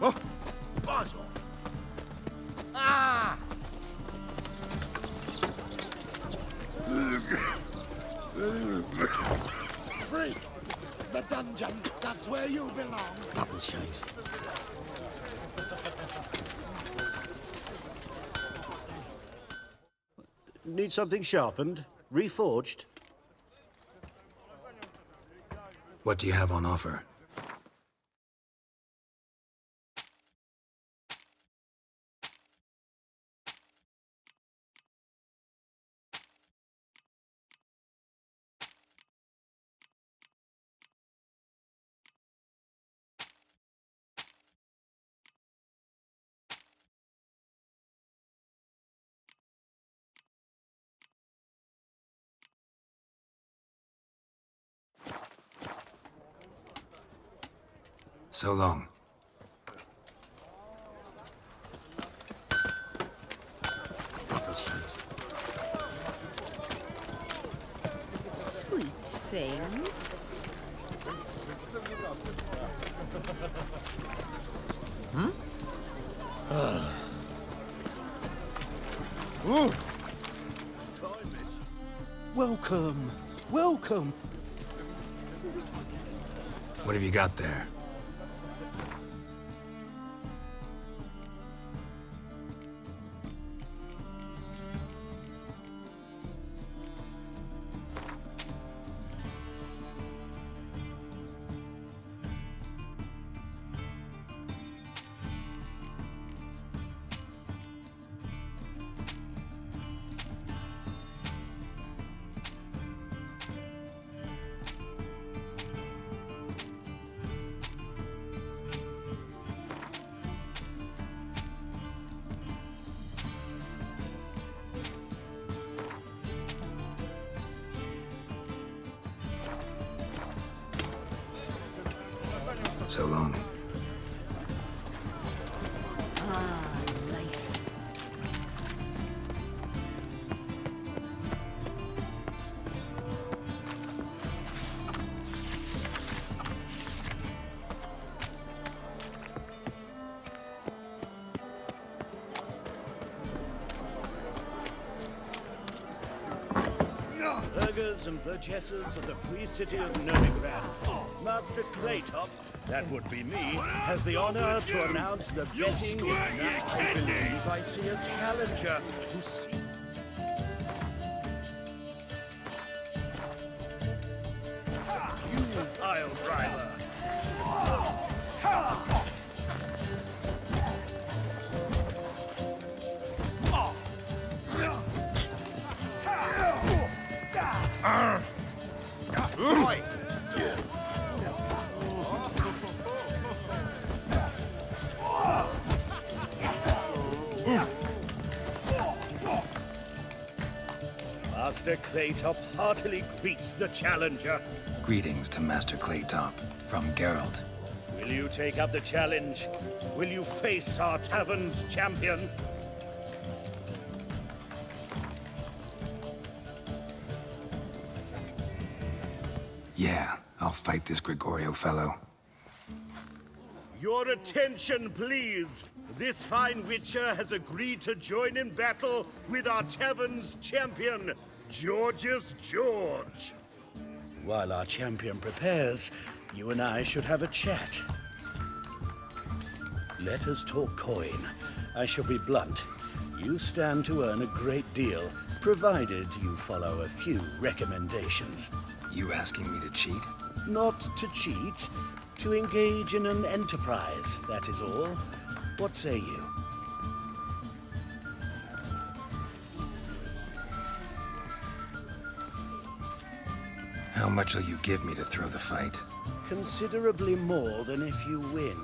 Oh, buzz off! Ah! Freak! The dungeon, that's where you belong. Double chase. Need something sharpened? Reforged? What do you have on offer? So long. Sweet thing. Hmm? Ooh. Welcome. Welcome. What have you got there? So long. Burghers and burgesses of the free city of Novigrad, Master Claytop, that would be me, has the honor to announce the betting. Now I believe I see a challenger who seems... You pile driver! Right. Yeah. Master Claytop heartily greets the challenger. Greetings to Master Claytop from Geralt. Will you take up the challenge? Will you face our tavern's champion? Yeah, I'll fight this Gregorio fellow. Your attention, please. This fine witcher has agreed to join in battle with our tavern's champion, George's George. While our champion prepares, you and I should have a chat. Let us talk coin. I shall be blunt. You stand to earn a great deal, provided you follow a few recommendations. You asking me to cheat? Not to cheat, to engage in an enterprise, that is all. What say you? How much will you give me to throw the fight? Considerably more than if you win.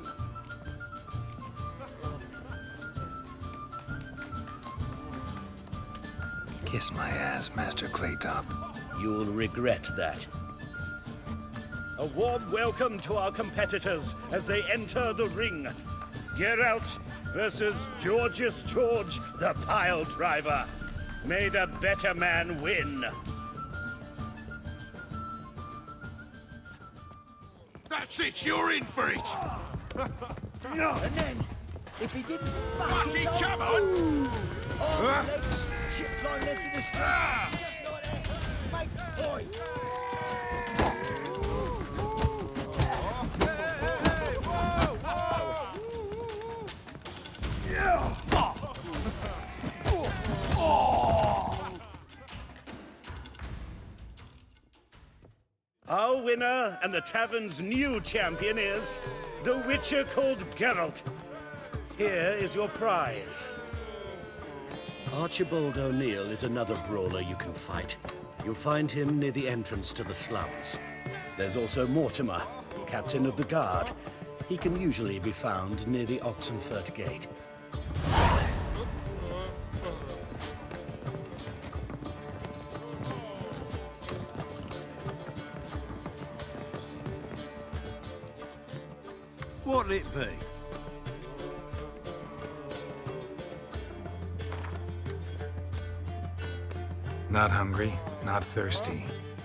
Kiss my ass, Master Claytop. You'll regret that. A warm welcome to our competitors as they enter the ring. Geralt versus George's George, the pile driver. May the better man win. That's it, you're in for it! And then, if he didn't Fucking fucking come on! arms, legs, shit flying left in the street, just like that. Make point. Our winner and the tavern's new champion is the Witcher called Geralt. Here is your prize. Archibald O'Neill is another brawler you can fight. You'll find him near the entrance to the slums. There's also Mortimer, captain of the guard. He can usually be found near the Oxenfurt Gate. What'll it be? Not hungry, not thirsty,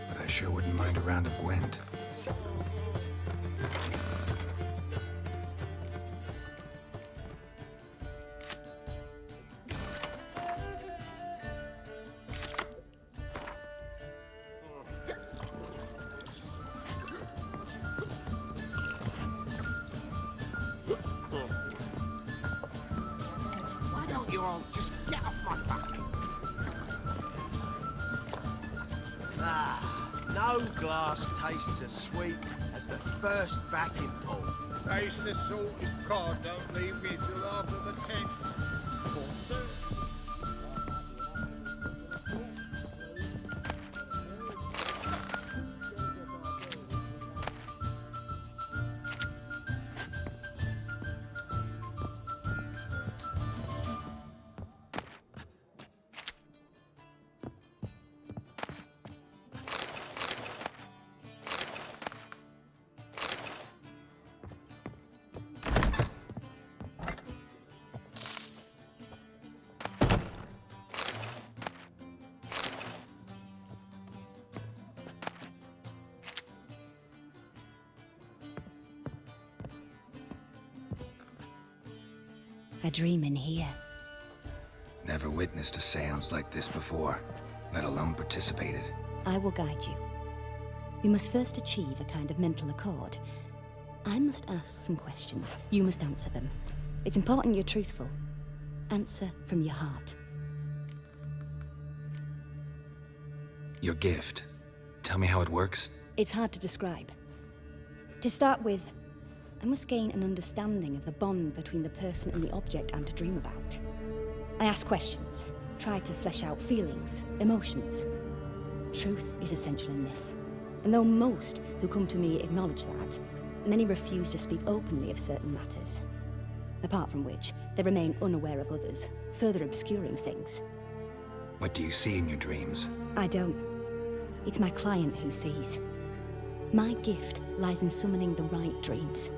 but I sure wouldn't mind a round of Gwent. Why don't you all just get off my back? No glass tastes as sweet as the first backing pull. Taste the salted cod, don't leave me till after the 10th. A dream in here. Never witnessed a seance like this before, let alone participated. I will guide you. You must first achieve a kind of mental accord. I must ask some questions. You must answer them. It's important you're truthful. Answer from your heart. Your gift. Tell me how it works. It's hard to describe. To start with, I must gain an understanding of the bond between the person and the object I'm to dream about. I ask questions, try to flesh out feelings, emotions. Truth is essential in this. And though most who come to me acknowledge that, many refuse to speak openly of certain matters. Apart from which, they remain unaware of others, further obscuring things. What do you see in your dreams? I don't. It's my client who sees. My gift lies in summoning the right dreams.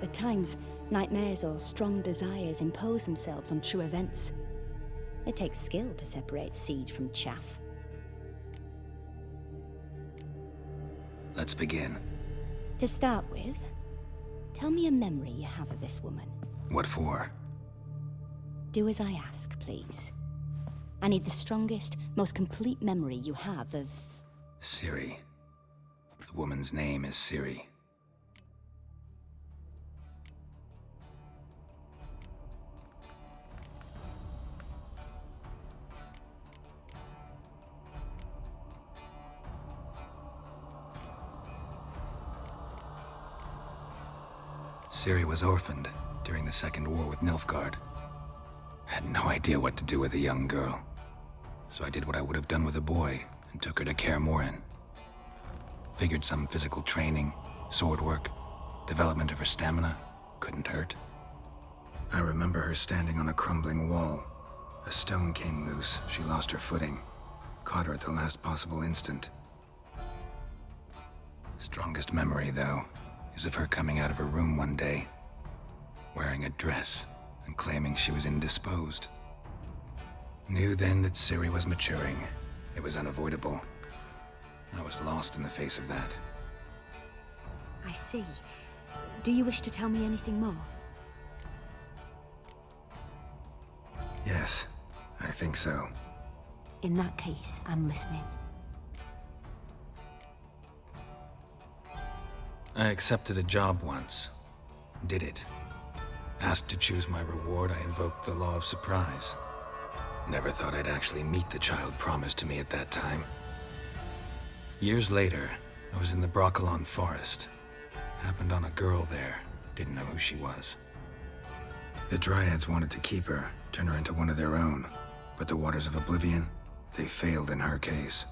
At times, nightmares or strong desires impose themselves on true events. It takes skill to separate seed from chaff. Let's begin. To start with, tell me a memory you have of this woman. What for? Do as I ask, please. I need the strongest, most complete memory you have of... Ciri. The woman's name is Ciri. Ciri was orphaned during the Second War with Nilfgaard. Had no idea what to do with a young girl. So I did what I would have done with a boy and took her to Kaer Morhen. Figured some physical training, sword work, development of her stamina couldn't hurt. I remember her standing on a crumbling wall. A stone came loose, she lost her footing. Caught her at the last possible instant. Strongest memory, though, is of her coming out of her room one day, wearing a dress and claiming she was indisposed. Knew then that Ciri was maturing. It was unavoidable. I was lost in the face of that. I see. Do you wish to tell me anything more? Yes, I think so. In that case, I'm listening. I accepted a job once. Did it. Asked to choose my reward, I invoked the law of surprise. Never thought I'd actually meet the child promised to me at that time. Years later, I was in the Broccolon forest. Happened on a girl there. Didn't know who she was. The Dryads wanted to keep her, turn her into one of their own. But the Waters of Oblivion, they failed in her case.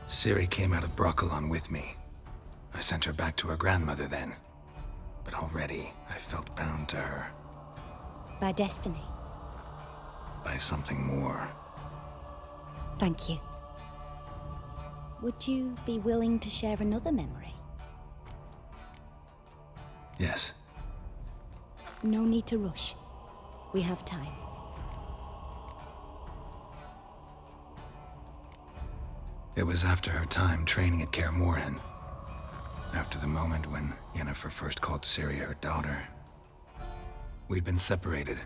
Ciri came out of Broccolon with me. I sent her back to her grandmother then. But already, I felt bound to her. By destiny. By something more. Thank you. Would you be willing to share another memory? Yes, No need to rush. We have time. It was after her time training at Kaer Morhen. After the moment when Yennefer first called Ciri her daughter. We'd been separated.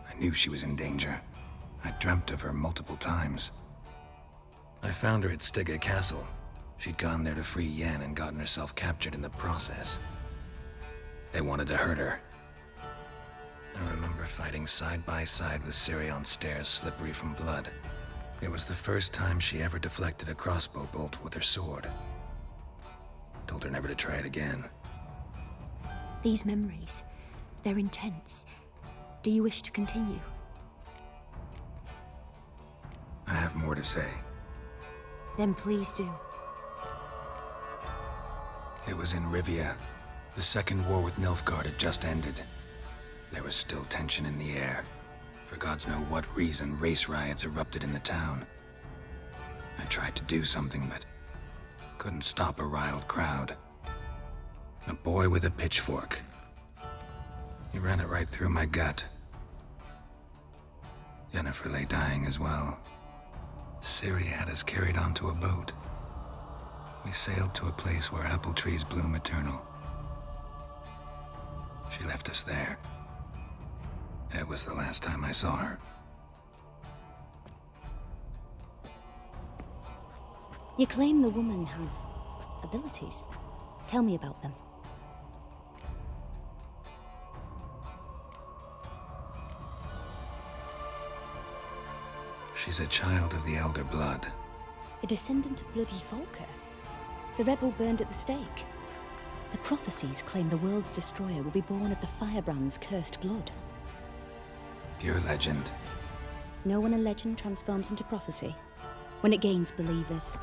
I knew she was in danger. I dreamt of her multiple times. I found her at Stygga Castle. She'd gone there to free Yen and gotten herself captured in the process. They wanted to hurt her. I remember fighting side by side with Ciri on stairs slippery from blood. It was the first time she ever deflected a crossbow bolt with her sword. Told her never to try it again. These memories, they're intense. Do you wish to continue? I have more to say. Then please do. It was in Rivia. The second war with Nilfgaard had just ended. There was still tension in the air. For gods know what reason, race riots erupted in the town. I tried to do something, but couldn't stop a riled crowd. A boy with a pitchfork. He ran it right through my gut. Yennefer lay dying as well. Ciri had us carried onto a boat. We sailed to a place where apple trees bloom eternal. She left us there. It was the last time I saw her. You claim the woman has abilities. Tell me about them. She's a child of the Elder Blood. A descendant of bloody Volker. The rebel burned at the stake. The prophecies claim the world's destroyer will be born of the Firebrand's cursed blood. Pure legend. Know when a legend transforms into prophecy? When it gains believers.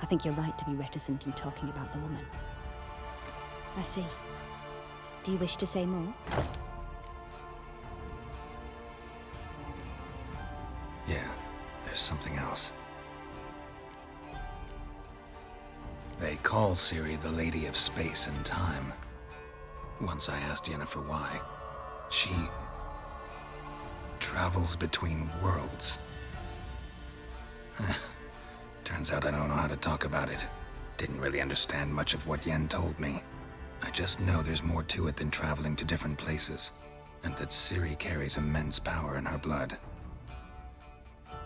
I think you're right to be reticent in talking about the woman. I see. Do you wish to say more? Yeah, there's something else. They call Ciri the Lady of Space and Time. Once I asked Yennefer why. She travels between worlds. Turns out I don't know how to talk about it. Didn't really understand much of what Yen told me. I just know there's more to it than traveling to different places, and that Ciri carries immense power in her blood.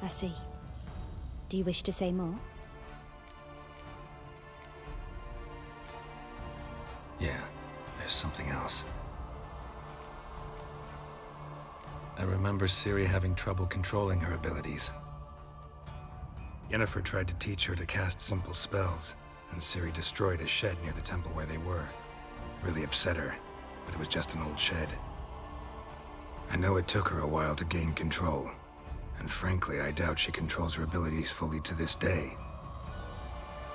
I see. Do you wish to say more? Yeah, there's something else. I remember Ciri having trouble controlling her abilities. Yennefer tried to teach her to cast simple spells, and Ciri destroyed a shed near the temple where they were. Really upset her, but it was just an old shed. I know it took her a while to gain control, and frankly, I doubt she controls her abilities fully to this day.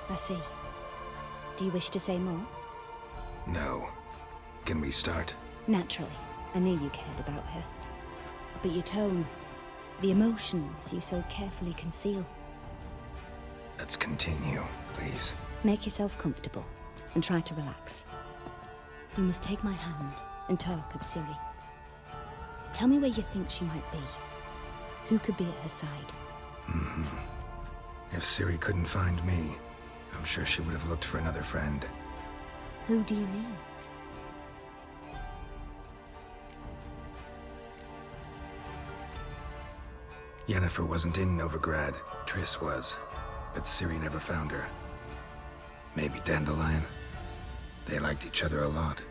I see. Do you wish to say more? No. Can we start? Naturally. I knew you cared about her. But your tone, the emotions you so carefully conceal. Let's continue, please. Make yourself comfortable and try to relax. You must take my hand and talk of Ciri. Tell me where you think she might be. Who could be at her side? If Ciri couldn't find me, I'm sure she would have looked for another friend. Who do you mean? Yennefer wasn't in Novigrad. Triss was. But Ciri never found her. Maybe Dandelion. They liked each other a lot.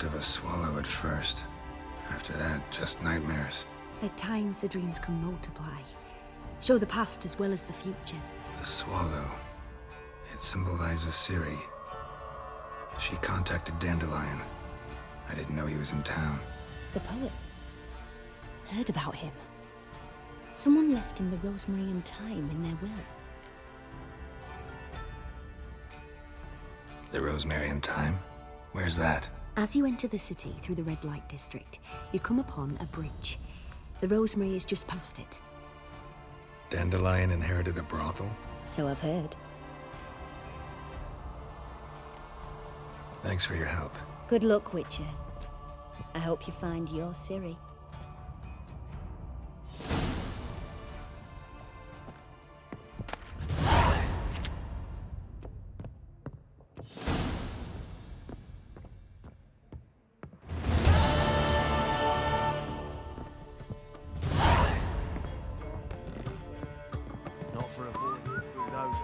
dreamt of a swallow at first. After that, just nightmares. At times, the dreams can multiply. Show the past as well as the future. The swallow. It symbolizes Ciri. She contacted Dandelion. I didn't know he was in town. The poet. Heard about him. Someone left him the rosemary and thyme in their will. The rosemary and thyme? Where's that? As you enter the city through the red light district, you come upon a bridge. The rosemary is just past it. Dandelion inherited a brothel? So I've heard. Thanks for your help. Good luck, Witcher. I hope you find your Ciri. Not for a boy who knows.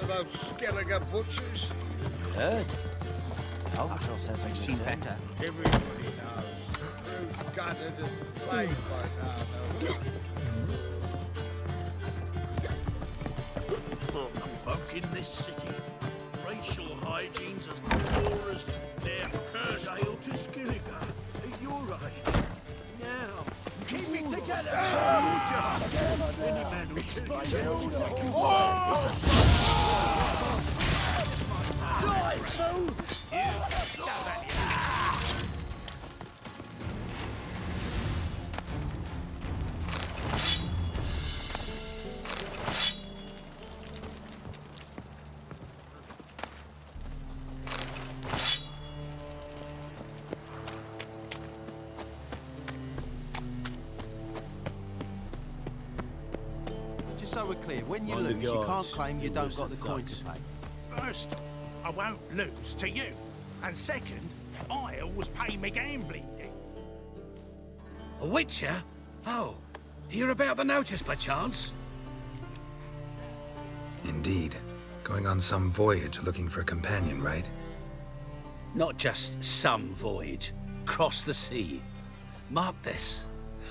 To those Skelliger butchers. Heard? The Albatross says I've seen better. Everybody knows. Through gutted and flayed by now. The folk in this city, racial hygiene's as poor as their curse. Sail to Skelliger. You're right. Now, keep it together. Any man who tells you exactly Die, fool! Just so we're clear, when you On the lose, you can't guards, claim you don't got the coin to pay. First, I won't lose to you. And second, I always pay me gambling debt. A Witcher? Oh, hear about the notice by chance? Indeed. Going on some voyage looking for a companion, right? Not just some voyage. Cross the sea. Mark this.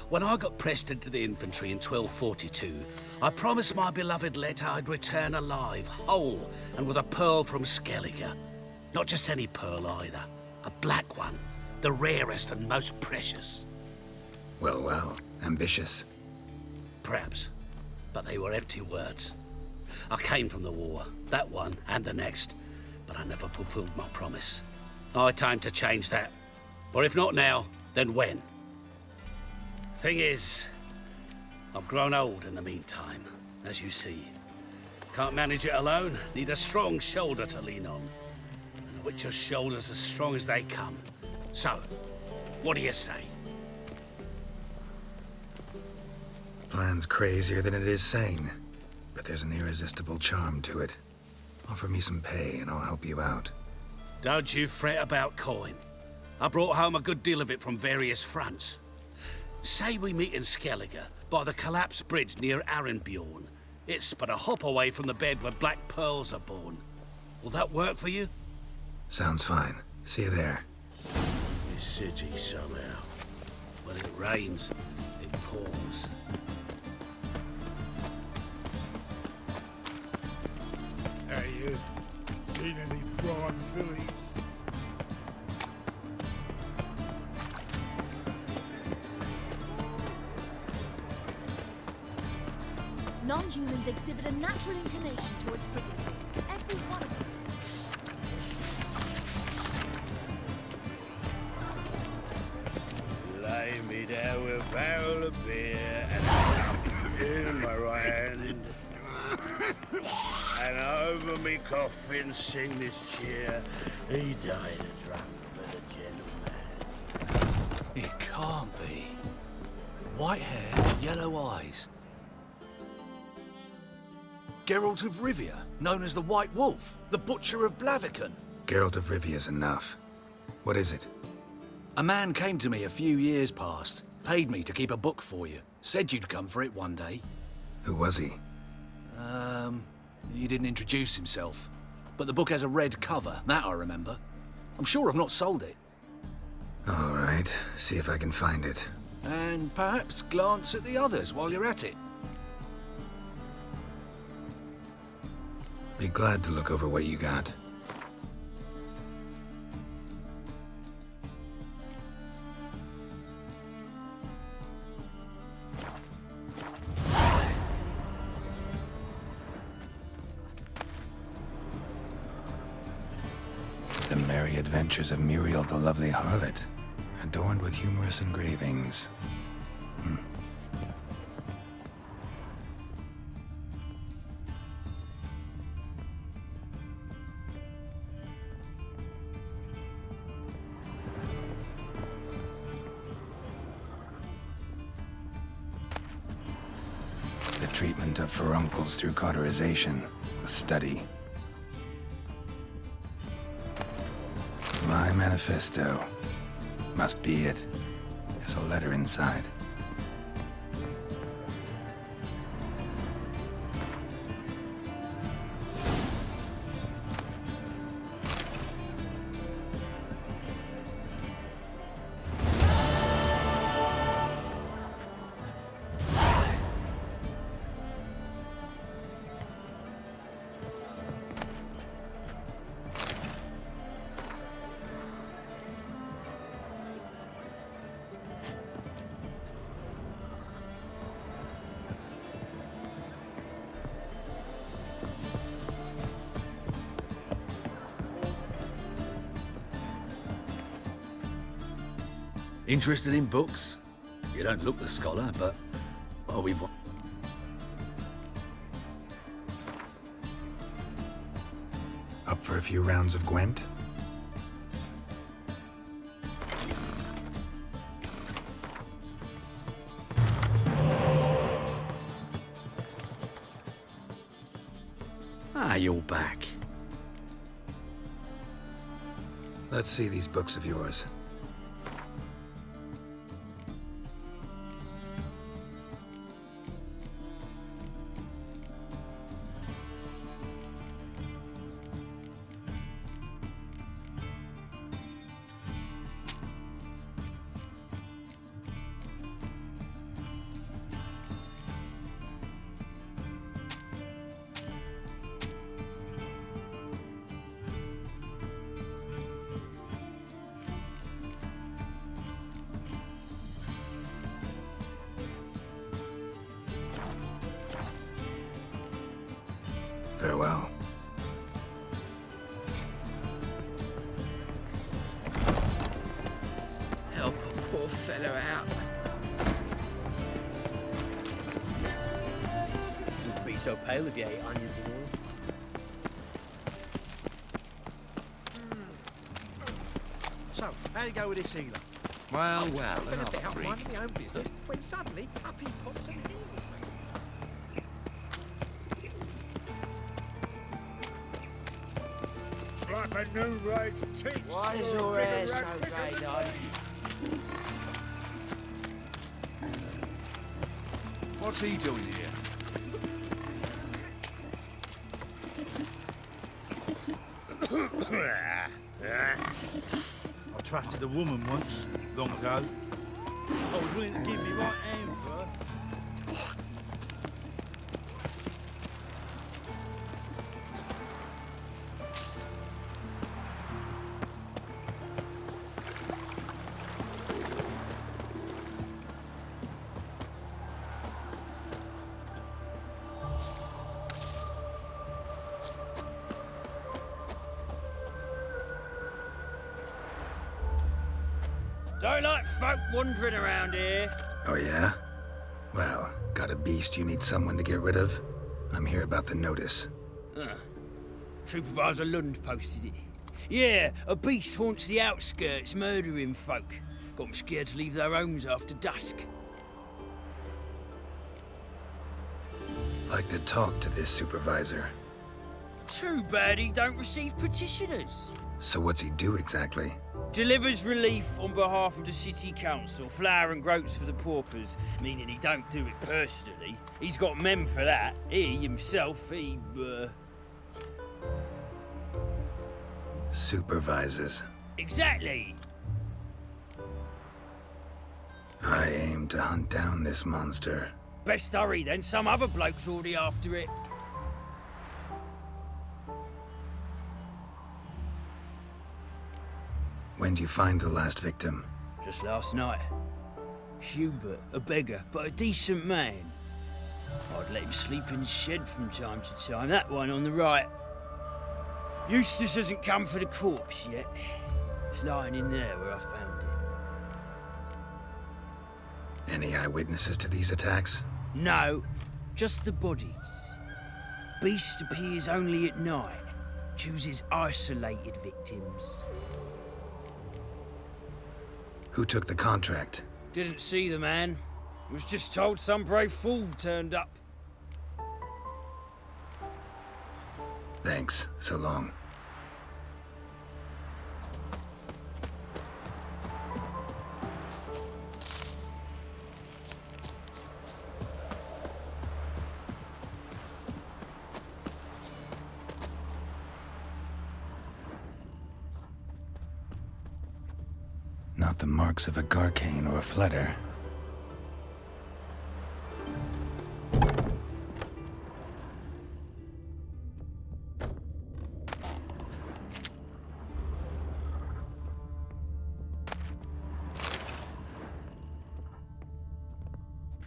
When I got pressed into the infantry in 1242, I promised my beloved Letta I'd return alive, whole, and with a pearl from Skelliger. Not just any pearl either. A black one. The rarest and most precious. Well, well. Ambitious. Perhaps. But they were empty words. I came from the war, that one and the next, but I never fulfilled my promise. I had time to change that. For if not now, then when? Thing is, I've grown old in the meantime, as you see. Can't manage it alone, need a strong shoulder to lean on. And a Witcher's shoulder's as strong as they come. So, what do you say? Plan's crazier than it is sane, but there's an irresistible charm to it. Offer me some pay and I'll help you out. Don't you fret about coin. I brought home a good deal of it from various fronts. Say we meet in Skelliger, by the collapsed bridge near Arenbjorn. It's but a hop away from the bed where black pearls are born. Will that work for you? Sounds fine. See you there. This city, somehow. When it rains, it pours. Hey, you seen any prime filly? Non-humans exhibit a natural inclination towards bigotry. Every one of them. sit there with a barrel of beer and a cup in my right hand. And over me coffin sing this cheer. He died a drunk but a gentleman. It can't be. White hair, yellow eyes. Geralt of Rivia, known as the White Wolf, the Butcher of Blaviken. Geralt of Rivia's enough. What is it? A man came to me a few years past, paid me to keep a book for you, said you'd come for it one day. Who was he? He didn't introduce himself. But the book has a red cover, that I remember. I'm sure I've not sold it. All right, see if I can find it. And perhaps glance at the others while you're at it. Be glad to look over what you got. The Merry Adventures of Muriel the Lovely Harlot, adorned with humorous engravings. The treatment of furuncles through cauterization, a study. My manifesto. Must be it. There's a letter inside. Interested in books? You don't look the scholar, but... well, we've... Up for a few rounds of Gwent? Ah, you're back. Let's see these books of yours. Farewell. Help a poor fellow out. You'd be so pale if you ate onions and all. So, how'd it go with this healer? Well, I've been another about freak. minding my own business when suddenly up he pops and heals me. It's like a new race teach. Why is your hair so grey, darling? What's he doing here? I trusted a woman once, long ago. I was willing to give me right hand for her. Don't like folk wandering around here. Oh, yeah? Well, got a beast you need someone to get rid of? I'm here about the notice. Supervisor Lund posted it. Yeah, a beast haunts the outskirts, murdering folk. Got them scared to leave their homes after dusk. Like to talk to this supervisor. Too bad he don't receive petitioners. So what's he do exactly? Delivers relief on behalf of the city council, flour and groats for the paupers, meaning he don't do it personally. He's got men for that. He himself, Supervises. Exactly. I aim to hunt down this monster. Best hurry then, some other bloke's already after it. When do you find the last victim? Just last night. Hubert, a beggar, but a decent man. I'd let him sleep in his shed from time to time, that one on the right. Eustace hasn't come for the corpse yet. It's lying in there where I found it. Any eyewitnesses to these attacks? No, just the bodies. Beast appears only at night. Chooses isolated victims. Who took the contract? Didn't see the man. Was just told some brave fool turned up. Thanks. So long. Not the marks of a Garcane or a Fletter.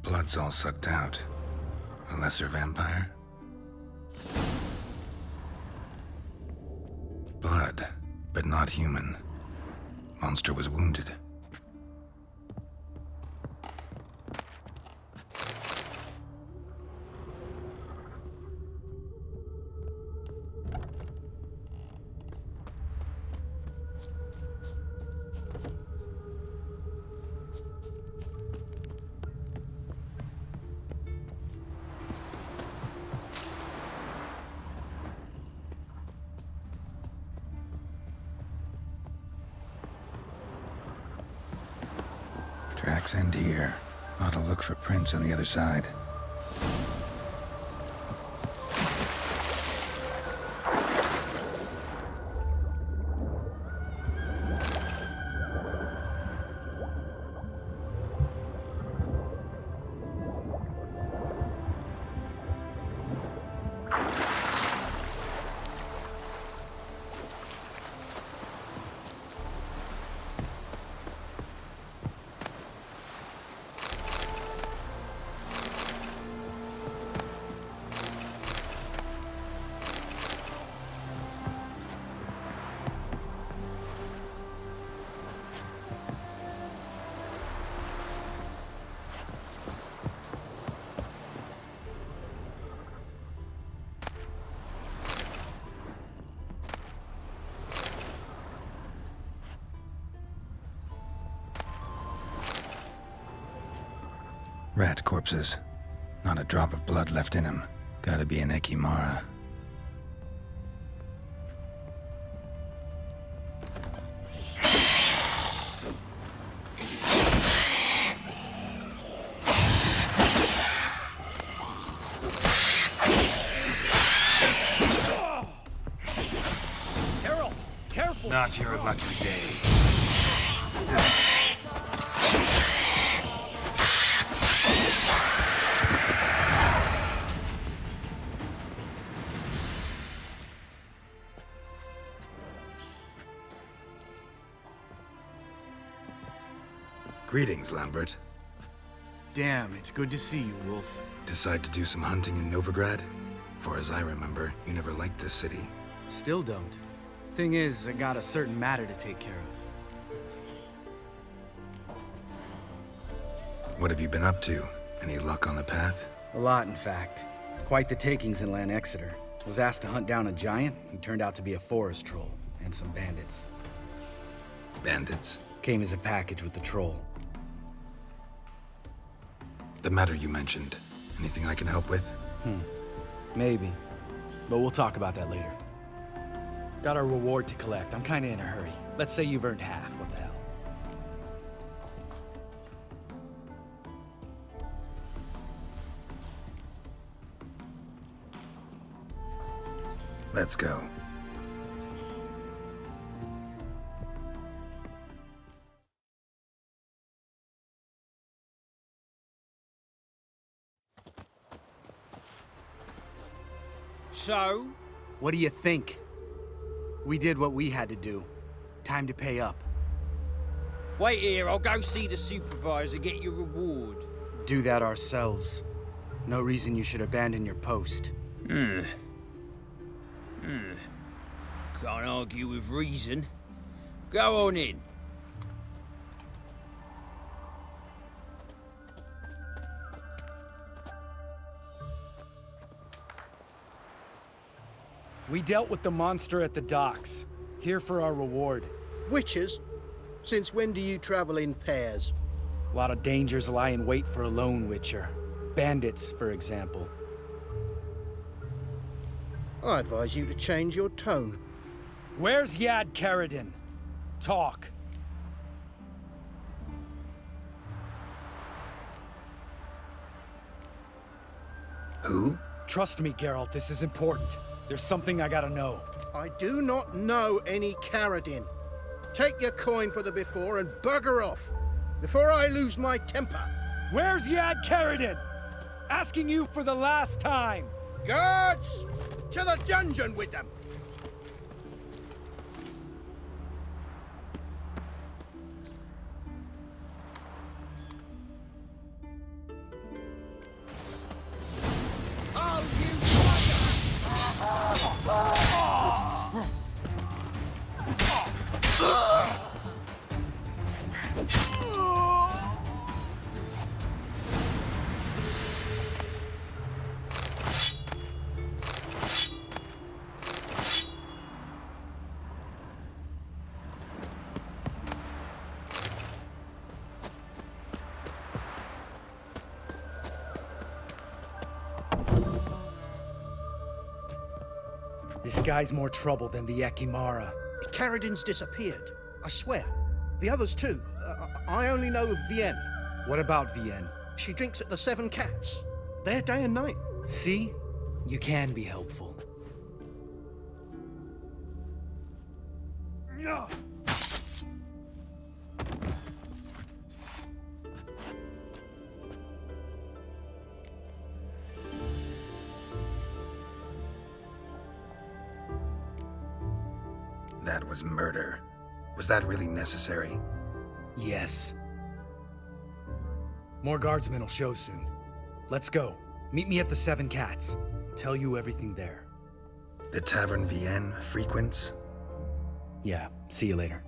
Blood's all sucked out. A lesser vampire? Blood, but not human. Monster was wounded. Tracks end here. Ought to look for prints on the other side. Rat corpses. Not a drop of blood left in him. Gotta be an Ekimara. Harold, careful! Not your lucky day. Greetings, Lambert. Damn, it's good to see you, Wolf. Decide to do some hunting in Novigrad? For as I remember, you never liked this city. Still don't. Thing is, I got a certain matter to take care of. What have you been up to? Any luck on the path? A lot, in fact. Quite the takings in Lan Exeter. Was asked to hunt down a giant. He turned out to be a forest troll, and some bandits. Bandits? Came as a package with the troll. The matter you mentioned. Anything I can help with? Maybe. But we'll talk about that later. Got our reward to collect. I'm kinda in a hurry. Let's say you've earned half. What the hell? Let's go. So? What do you think? We did what we had to do. Time to pay up. Wait here, I'll go see the supervisor, get your reward. Do that ourselves. No reason you should abandon your post. Can't argue with reason. Go on in. We dealt with the monster at the docks. Here for our reward. Witches? Since when do you travel in pairs? A lot of dangers lie in wait for a lone witcher. Bandits, for example. I advise you to change your tone. Where's Yad Karadin? Talk. Who? Trust me, Geralt, this is important. There's something I gotta know. I do not know any Karadin. Take your coin for the before and bugger off, before I lose my temper. Where's Yad Karadin? Asking you for the last time. Guards! To the dungeon with them! Oh, This guy's more trouble than the Ekimara. Karadin's disappeared. I swear. The others too. I only know of Vienne. What about Vienne? She drinks at the Seven Cats. There day and night. See? You can be helpful. That was murder. Was that really necessary? Yes. More guardsmen will show soon. Let's go. Meet me at the Seven Cats. Tell you everything there. The Tavern Vienne frequents? Yeah, see you later.